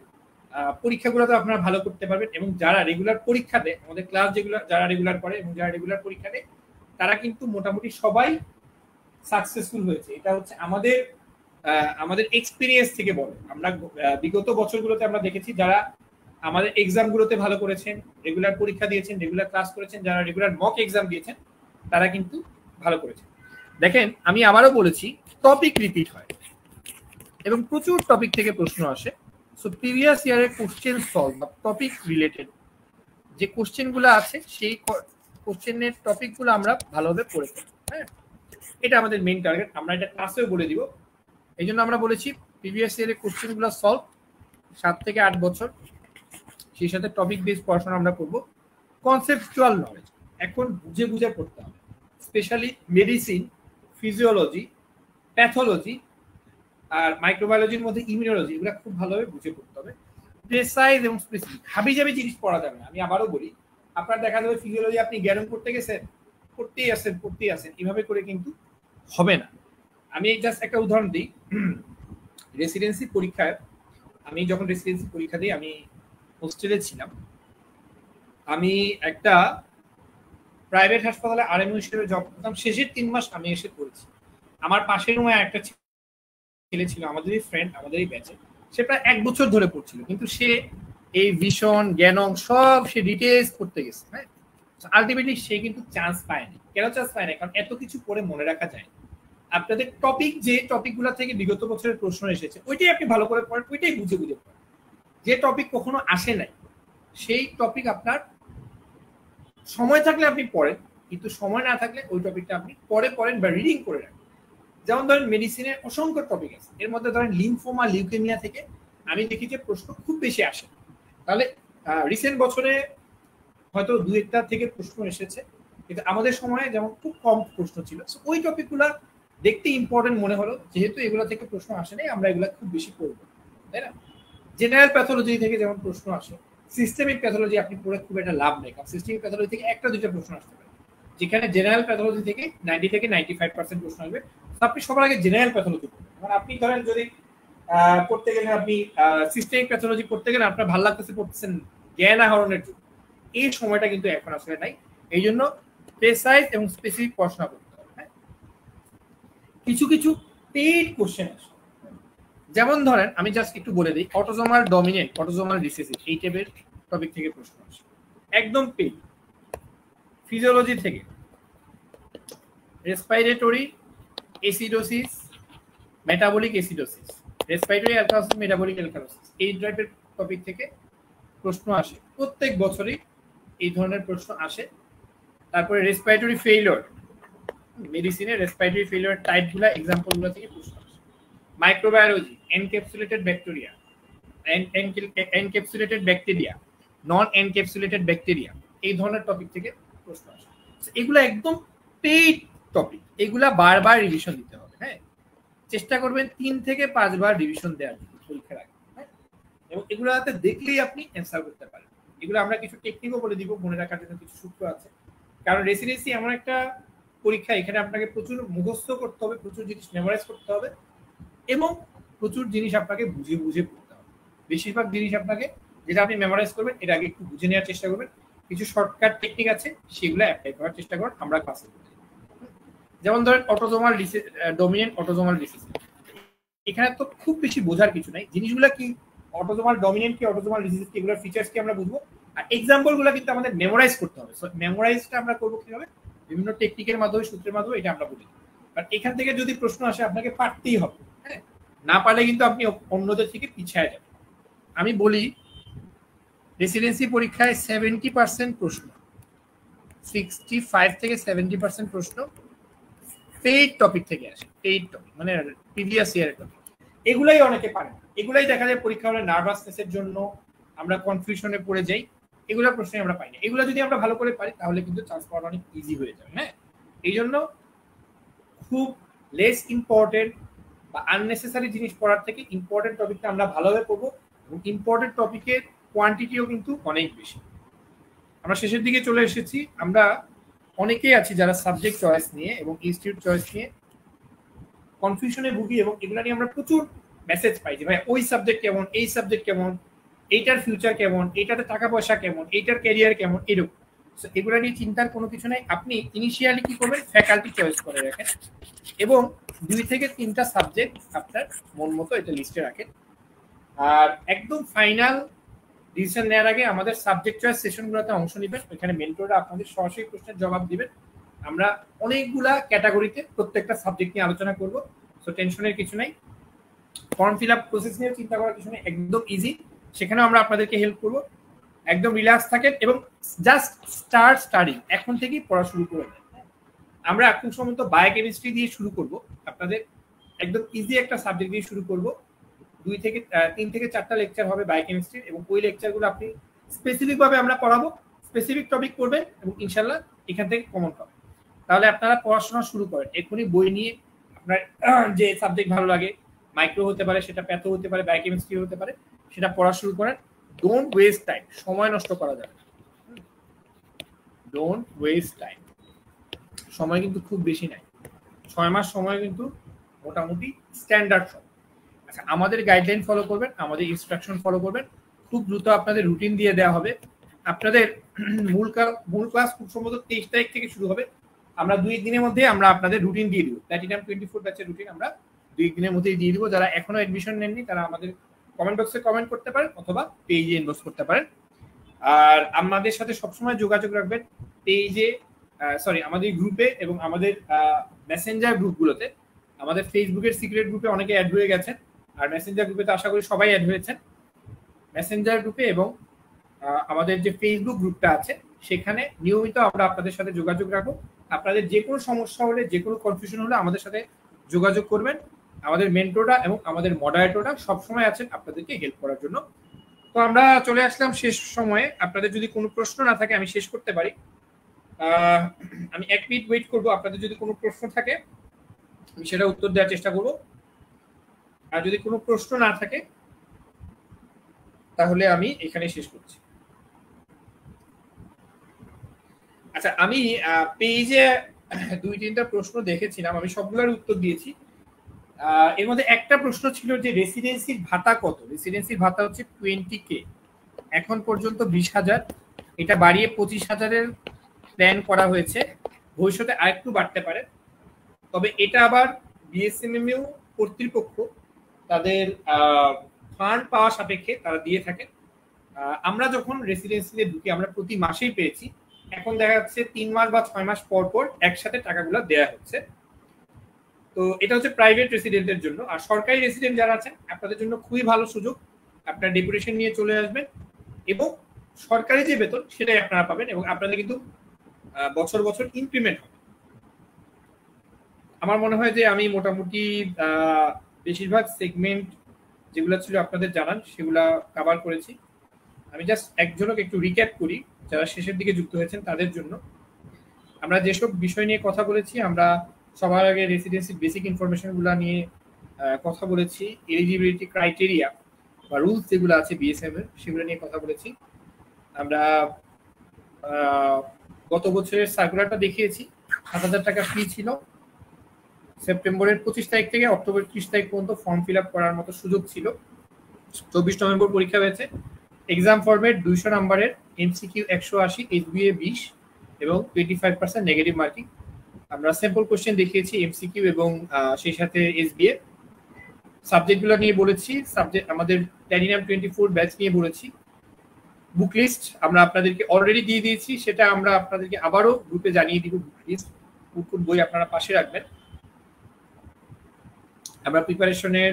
পরীক্ষাগুলোতে আপনারা ভালো করতে পারবেন। এবং যারা রেগুলার পরীক্ষা দেয়, আমাদের ক্লাস যেগুলো যারা রেগুলার করে এবং যারা রেগুলার পরীক্ষা দেয়, তারা কিন্তু মোটামুটি সবাই সাকসেসফুল হয়েছে। এটা হচ্ছে আমাদের এক্সপিরিয়েন্স থেকে বলে। আমরা বিগত বছরগুলোতে আমরা দেখেছি যারা আমাদের এক্সামগুলোতে ভালো করেছেন, রেগুলার পরীক্ষা দিয়েছেন, রেগুলার ক্লাস করেছেন, যারা রেগুলার মক এক্সাম দিয়েছেন, তারা কিন্তু ভালো করেছেন। দেখেন, আমি আবারও বলেছি, টপিক রিপিট হয় এবং প্রচুর টপিক থেকে প্রশ্ন আসে। সো প্রিভিয়াস ইয়ারের কোশ্চেন সলভ বা টপিক রিলেটেড যে কোশ্চেনগুলো আছে, সেই কোশ্চেনের টপিকগুলো আমরা ভালোভাবে পড়ে ফেলি। হ্যাঁ, এটা আমাদের মেইন টার্গেট। আমরা এটা ক্লাসেও বলে দিব। এই জন্য আমরা বলেছি প্রিভিয়াস ইয়ারের কোশ্চেনগুলো সলভ 7 থেকে 8 বছর, সেই সাথে টপিক বেস পড়াশোনা আমরা করব। কনসেপচুয়াল নলেজ এখন বুঝে বুঝে পড়তে হবে, স্পেশালি মেডিসিন, ফিজিওলজি, প্যাথোলজি আর মাইক্রোবায়োলজির মধ্যে ইমিউনোলজি, এগুলো খুব ভালোভাবে বুঝে পড়তে হবে। প্রেসাইজ এবং স্পেসিফিক হাবিজাবি জিনিস পড়া যাবে না। আমি আবারও বলি, আপনার দেখা যাবে ফিজিওলজি আপনি জ্ঞান করতে গেছেন, পড়তেই আসেন, এভাবে করে কিন্তু হবে না। আমি জাস্ট একটা উদাহরণ দিই। রেসিডেন্সি পরীক্ষায়, আমি যখন রেসিডেন্সি পরীক্ষা দিই, আমি হোস্টেলে ছিলাম। আমি একটা প্রাইভেট হাসপাতালে আরএমও হিসেবে জব করতাম। শেষের 3 মাস আমি এসে পড়েছি। আমার পাশের রুমে একটা ছেলে ছিল, আমাদেরই ফ্রেন্ড, আমাদেরই ব্যাচে। সে প্রায় 1 বছর ধরে পড়ছিল, কিন্তু সে এই ভিশন জ্ঞানং সব সে ডিটেলস করতে গেছে। হ্যাঁ, আলটিমেটলি সে কিন্তু চান্স পায়নি। কেন চান্স পায় না? কারণ এত কিছু পড়ে মনে রাখা যায়। আপনাদের টপিক, যে টপিকগুলো থেকে বিগত বছরের প্রশ্ন এসেছে, ওইটাই আপনি ভালো করে পড়েন, ওইটাই বুঝে বুঝে পড়েন। যে টপিক কখনো আসে নাই, সেই টপিক আপনার সময় থাকলে আপনি পড়েন, কিন্তু সময় না থাকলে ওই টপিকটা আপনি পরে পড়েন বা রিডিং করে রাখেন। যেমন ধরেন মেডিসিনের অসংখ্য টপিক আছে, এর মধ্যে ধরেন লিমফোমা, লিউকেমিয়া থেকে আমি দেখি যে প্রশ্ন খুব বেশি আসে। তাহলে রিসেন্ট বছরে হয়তো 2-1টা থেকে প্রশ্ন এসেছে, কিন্তু আমাদের সময়ে যেমন খুব কম প্রশ্ন ছিল। ওই টপিকগুলা দেখতে ইম্পর্টেন্ট মনে হলো, যেহেতু এগুলো থেকে প্রশ্ন আসে নাই, আমরা এগুলা খুব বেশি পড়বো, তাই না? জেনারেল প্যাথোলজি থেকে যেমন প্রশ্ন আসে, সিস্টেমিক প্যাথোলজি আপনি পড়ে খুব একটা লাভ নেই, কারণ সিস্টেমিক প্যাথোলজি থেকে 1-2টা প্রশ্ন আসতে পারে, যেখানে জেনারেল প্যাথোলজি থেকে 90 থেকে 95% প্রশ্ন আসবে। আপনি সবার আগে জেনারেল প্যাথোলজি পড়বেন। মানে আপনি ধরেন যদি পড়তে গেলে, আপনি সিস্টেমিক প্যাথোলজি পড়তে গেলে আপনার ভালো লাগতেছে, পড়তেছেন জ্ঞান আহরণের জন্য, এই সময়টা কিন্তু এখন আসলে নাই। এই জন্য প্রেসাইজ এবং স্পেসিফিক পড়াশোনা করতে হবে। হ্যাঁ, কিছু কিছু পেইড কোশ্চেন আসে, যেমন ধরেন আমি জাস্ট একটু বলে দিই, অটোজোমাল ডমিনেন্ট, অটোজোমাল রিসেসিভ, এই টাইপের টপিক থেকে প্রশ্ন আসে, একদম পেইড। ফিজিওলজি থেকে respiratory acidosis, metabolic acidosis, respiratory alkalosis, metabolic alkalosis, এই টাইপের টপিক থেকে প্রশ্ন আসে প্রত্যেক বছরই, এই ধরনের প্রশ্ন আসে। তারপরে রেসপিরেটরি ফেইলিওর, মেডিসিনে রেসপিরেটরি ফেইলিওর টাইপগুলো, এক্সাম্পলগুলো থেকে প্রশ্ন আসে। Microbiology, encapsulated bacteria, encapsulated bacteria, non encapsulated bacteria, এই ধরনের টপিক থেকে প্রশ্ন আসে। এগুলো একদম পেইড টপিক, এগুলা বারবার রিভিশন দিতে হবে। হ্যাঁ, চেষ্টা করবেন 3 থেকে 5 বার রিভিশন দেওয়ার জন্য পরীক্ষার আগে। হ্যাঁ, এবং এগুলোতে দেখলেই আপনি অ্যান্সার করতে পারেন। এগুলো আমরা কিছু টেকনিকও বলে দিব, মনে রাখার জন্য কিছু সূত্র আছে। কারণ রেসিডেন্সি এমন একটা পরীক্ষা, এখানে আপনাকে প্রচুর মুখস্থ করতে হবে, প্রচুর জিনিস মেমোরাইজ করতে হবে, এবং প্রচুর জিনিস আপনাকে বুঝে বুঝে পড়তে হবে। বেশিরভাগ জিনিস আপনাকে, যেটা আপনি মেমোরাইজ করবেন, এর আগে একটু বুঝে নেওয়ার চেষ্টা করবেন। কিছু শর্টকাট টেকনিক আছে, সেগুলো অ্যাপ্লাই করার চেষ্টা করুন, আমরা ক্লাসে করি। যেমন ধরেন অটোজোমাল ডমিনেন্ট, অটোজোমাল রিসেসিভ, এখানে তো খুব বেশি বোঝার কিছু নাই। জিনিসগুলো কি, অটোজোমাল ডমিনেন্ট কি, অটোজোমাল রিসেসিভ কি, এগুলোর ফিচার্স কি আমরা বুঝবো, আর এক্সাম্পলগুলো কিন্তু আমাদের মেমোরাইজ করতে হবে। সো মেমোরাইজটা আমরা করবো কিভাবে? বিভিন্ন টেকনিকের মাধ্যমে, সূত্রের মাধ্যমে, এটা আমরা বলি। বাট এখান থেকে যদি প্রশ্ন আসে, আপনাকে পারতেই হবে। হ্যাঁ, না পারলে কিন্তু আপনি অন্যদের থেকে পিছিয়ে যাবেন। আমি বলি, রেসিডেন্সি পরীক্ষায় 70% প্রশ্ন, 65 থেকে 70% প্রশ্ন পেইড টপিক থেকে আসে। পেইড টপিক মানে প্রিভিয়াস ইয়ারের টপিক। এগুলাই অনেকে পারে না, এগুলাই দেখা যায় পরীক্ষা হলে নার্ভাসনেসের জন্য আমরা কনফিউশনে পড়ে যাই, এগুলো প্রশ্নে আমরা পাই না। এগুলো যদি আমরা ভালো করে পারি, তাহলে কিন্তু চান্স পাওয়াটা অনেক ইজি হয়ে যাবে। হ্যাঁ, এই জন্য খুব লেস ইম্পর্টেন্ট বা আননেসেসারি জিনিস পড়ার থেকে ইম্পর্টেন্ট টপিকটা আমরা ভালোভাবে পড়বো, এবং ইম্পর্টেন্ট টপিকের কোয়ান্টিটিও কিন্তু অনেক বেশি। আমরা শেষের দিকে চলে এসেছি। আমরা অনেকেই আছি যারা সাবজেক্ট চয়েস নিয়ে এবং ইনস্টিটিউট চয়েস নিয়ে কনফিউশনে ভুগি, এবং এগুলো নিয়ে আমরা প্রচুর মেসেজ পাই যে ভাই ওই সাবজেক্ট কেমন, এই সাবজেক্ট কেমন, এইটার ফিউচার কেমন, এইটাতে টাকা পয়সা কেমন, এইটার ক্যারিয়ার কেমন, এরকম। এগুলো নিয়ে চিন্তার কোনো কিছু নাই। আপনি ইনিশিয়ালি কি করবেন, ফ্যাকাল্টি চয়েস করে রাখেন, এবং 2 থেকে 3টা সাবজেক্ট আপনার মন মতো এটা লিস্টে রাখেন। আর একদম ফাইনাল ডিসিশন নেওয়ার আগে আমাদের সাবজেক্ট চয়েস সেশনগুলোতে অংশ নেবেন। ওইখানে মেন্টররা আপনাদের সরাসরি প্রশ্নের জবাব দিবেন। আমরা অনেকগুলা ক্যাটাগরিতে প্রত্যেকটা সাবজেক্ট নিয়ে আলোচনা করব। সো টেনশনের কিছু নাই। ফর্ম ফিল আপ প্রসেস নিয়ে চিন্তা করার কিছু নেই, একদম ইজি। সেখানেও আমরা আপনাদেরকে হেল্প করব। একদম রিল্যাক্স থাকেন এবং জাস্ট স্টার্ট স্টাডিং, এখন থেকেই পড়া শুরু করে দেন। আমরা এখন সম্ভবত বায়োকেমিস্ট্রি দিয়ে শুরু করব। আপনাদের একদম ইজি একটা সাবজেক্ট দিয়ে শুরু করব। 3 থেকে 4টা লেকচার হবে বায়োকেমিস্ট্রির, এবং ওই লেকচারগুলো আপনি স্পেসিফিক ভাবে আমরা পড়াবো। স্পেসিফিক টপিক পড়বেন এবং ইনশাল্লাহ এখান থেকে কমন পাবেন। তাহলে আপনারা পড়াশোনা শুরু করেন এখনই বই নিয়ে। আপনার যে সাবজেক্ট ভালো লাগে, মাইক্রো হতে পারে, সেটা প্যাথো হতে পারে, বায়োকেমিস্ট্রি হতে পারে, সেটা পড়া শুরু করেন। ডোন্ট ওয়েস্ট টাইম, সময় নষ্ট করা যাবে না। ডোন্ট ওয়েস্ট টাইম, সময় কিন্তু খুব বেশি নাই, 6 মাস সময় কিন্তু মোটামুটি স্ট্যান্ডার্ড সময়। আচ্ছা, আমাদের গাইডলাইন ফলো করবেন, আমাদের ইনস্ট্রাকশন ফলো করবেন, খুব দ্রুত আপনাদের রুটিন দিয়ে দেওয়া হবে। আপনাদের মূল ক্লাস খুব সম্ভবত 23 তারিখ থেকে শুরু হবে। আমরা 2 দিনের মধ্যে আমরা আপনাদের রুটিন দিয়ে দিব, প্ল্যাটিনাম 24 ব্যাচের রুটিন আমরা 2 দিনের মধ্যেই দিয়ে দিব। যারা এখনো অ্যাডমিশন নেননি তারা আমাদের কমেন্ট বক্সে কমেন্ট করতে পারেন অথবা পেজে ইনবক্স করতে পারেন। আর আমাদের সাথে সবসময় যোগাযোগ রাখবেন পেজে, আমাদের গ্রুপে এবং আমাদের মেসেঞ্জার গ্রুপগুলোতে। আমাদের ফেসবুকের সিক্রেট গ্রুপে অনেকে অ্যাড হয়ে গেছেন, আর মেসেঞ্জার গ্রুপে তো আশা করি সবাই অ্যাড হয়েছেন। মেসেঞ্জার গ্রুপে এবং আমাদের যে ফেসবুক গ্রুপটা আছে সেখানে নিয়মিত আমরা আপনাদের সাথে যোগাযোগ রাখবো। আপনাদের যে কোনো সমস্যা হলে, যে কোনো কনফিউশন হলে আমাদের সাথে যোগাযোগ করবেন। আমাদের মেন্টররা এবং আমাদের মডারেটররা সবসময় আছেন আপনাদেরকে হেল্প করার জন্য। তো আমরা চলে আসলাম শেষ সময়ে। আপনাদের যদি কোনো প্রশ্ন না থাকে আমি শেষ করতে পারি। আমি 1 মিনিট ওয়েট করবো, আপনাদের যদি কোনো প্রশ্ন থাকে আমি সেটা উত্তর দেওয়ার চেষ্টা করব। আর যদি কোনো প্রশ্ন না থাকে তাহলে আমি এখানে শেষ করছি। আচ্ছা, আমি পেজে 2-3টা প্রশ্ন দেখেছিলাম, আমি সবগুলোর উত্তর দিয়েছি। এর মধ্যে একটা প্রশ্ন ছিল যে রেসিডেন্সির ভাতা কত। রেসিডেন্সির ভাতা হচ্ছে 20K, এখন পর্যন্ত 20,000, এটা বাড়িয়ে 25,000-এর প্ল্যান করা হয়েছে। ভবিষ্যতে আরেকটু বাড়তে পারে, তবে এটা আবার বিএসএমএমইউ কর্তৃপক্ষ তাদের ফান্ড পাওয়া সাপেক্ষে তারা দিয়ে থাকেন। আমরা যখন রেসিডেন্সিতে ঢুকি আমরা প্রতি মাসেই পেয়েছি, এখন দেখা যাচ্ছে 3 মাস বা 6 মাস পর পর একসাথে টাকাগুলো দেয়া হচ্ছে। তো এটা হচ্ছে প্রাইভেট রেসিডেন্টের জন্য। আর সরকারি রেসিডেন্ট যারা আছেন আপনাদের জন্য খুবই ভালো সুযোগ, আপনার ডেপুটেশন নিয়ে চলে আসবেন এবং সরকারি যে বেতন সেটাই আপনারা পাবেন এবং আপনাদের কিন্তু বছর বছর ইনক্রিমেন্ট হবে। আমার মনে হয় যে আমি মোটামুটি বেশিরভাগ সেগমেন্ট যেগুলো ছিল আপনাদের জানান সেগুলা কভার করেছি। আমি জাস্ট একজনকে একটু রিক্যাপ করি যারা শেষের দিকে যুক্ত হয়েছেন তাদের জন্য। আমরা যেসব বিষয় নিয়ে কথা বলেছি, আমরা সবার আগে রেসিডেন্সির বেসিক ইনফরমেশনগুলো নিয়ে কথা বলেছি। এলিজিবিলিটি ক্রাইটেরিয়া বা রুলস যেগুলো আছে বিএসএম এর সেগুলো নিয়ে কথা বলেছি। আমরা গত বছরের সার্কুলারটা দেখিয়েছি, 7,000 টাকা ফি ছিল। সেপ্টেম্বরের 25 তারিখ থেকে অক্টোবর 30 তারিখ পর্যন্ত ফর্ম ফিল আপ করার মতো সুযোগ ছিল। 24 নভেম্বর পরীক্ষা হয়েছে। এক্সাম ফরম্যাট 200 নাম্বারের, এমসিকিউ 180, এসবিএ 20 এবং 25% নেগেটিভ মার্কিং। আমরা স্যাম্পল কোশ্চেন দেখিয়েছি এমসিকিউ এবং সেই সাথে এসবিএ। সাবজেক্টগুলো নিয়ে বলেছি, সাবজেক্ট আমাদের প্ল্যাটিনাম 24 ব্যাচ নিয়ে বলেছি। বুক লিস্ট আমরা আপনাদেরকে অলরেডি দিয়ে দিয়েছি, সেটা আমরা আপনাদেরকে আবারও গ্রুপে জানিয়ে দিব। বুক লিস্ট কোন বই আপনারা পাশে রাখবেন। আমরা প্রিপারেশনের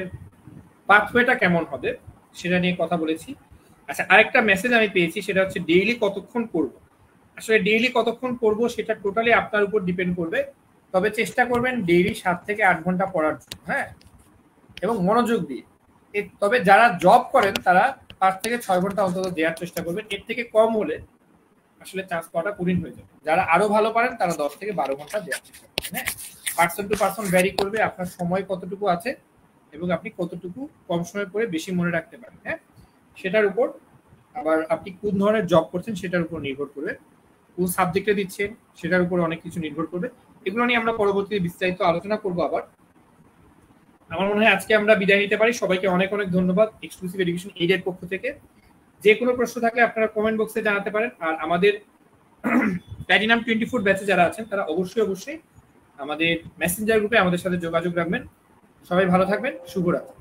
পাথওয়েটা কেমন হবে সেটা নিয়ে কথা বলেছি। আচ্ছা, আরেকটা মেসেজ আমি পেয়েছি, সেটা হচ্ছে ডেইলি কতক্ষণ পড়বো। আসলে ডেইলি কতক্ষণ পড়বো সেটা টোটালি আপনার উপর ডিপেন্ড করবে, তবে চেষ্টা করবেন ডেইলি 7 থেকে 8 ঘন্টা পড়ার জন্য, হ্যাঁ, এবং মনোযোগ দিয়ে। তবে যারা জব করেন তারা 5 থেকে 6 ঘন্টা অন্তত দেওয়ার চেষ্টা করবেন। এর থেকে কম হলে আসলে চান্স পাওয়াটা কঠিন হয়ে যাবে। যারা আরো ভালো পারেন তারা 10 থেকে 12 ঘন্টা দেওয়ার চেষ্টা করবেন। হ্যাঁ, পার্সন টু পার্সন ভ্যারি করবে আপনার সময় কতটুকু আছে এবং আপনি কতটুকু কম সময় পড়ে বেশি মনে রাখতে পারেন। হ্যাঁ, সেটার উপর, আবার আপনি কোন ধরনের জব করছেন সেটার উপর নির্ভর করবে, কোন সাবজেক্টে দিচ্ছেন সেটার উপর অনেক কিছু নির্ভর করবে। এগুলো নিয়ে আমরা পরবর্তীতে বিস্তারিত আলোচনা করবো। আবার আমার মনে হয় আজকে আমরা বিদায় নিতে পারি। সবাইকে অনেক অনেক ধন্যবাদ এক্সক্লুসিভ এডুকেশন এইডের পক্ষ থেকে। যে কোনো প্রশ্ন থাকলে আপনারা কমেন্ট বক্সে জানাতে পারেন। আর আমাদের প্ল্যাটিনাম 24 ব্যাচে যারা আছেন তারা অবশ্যই আমাদের মেসেঞ্জার গ্রুপে আমাদের সাথে যোগাযোগ রাখবেন। সবাই ভালো থাকবেন, শুভরাত্রি।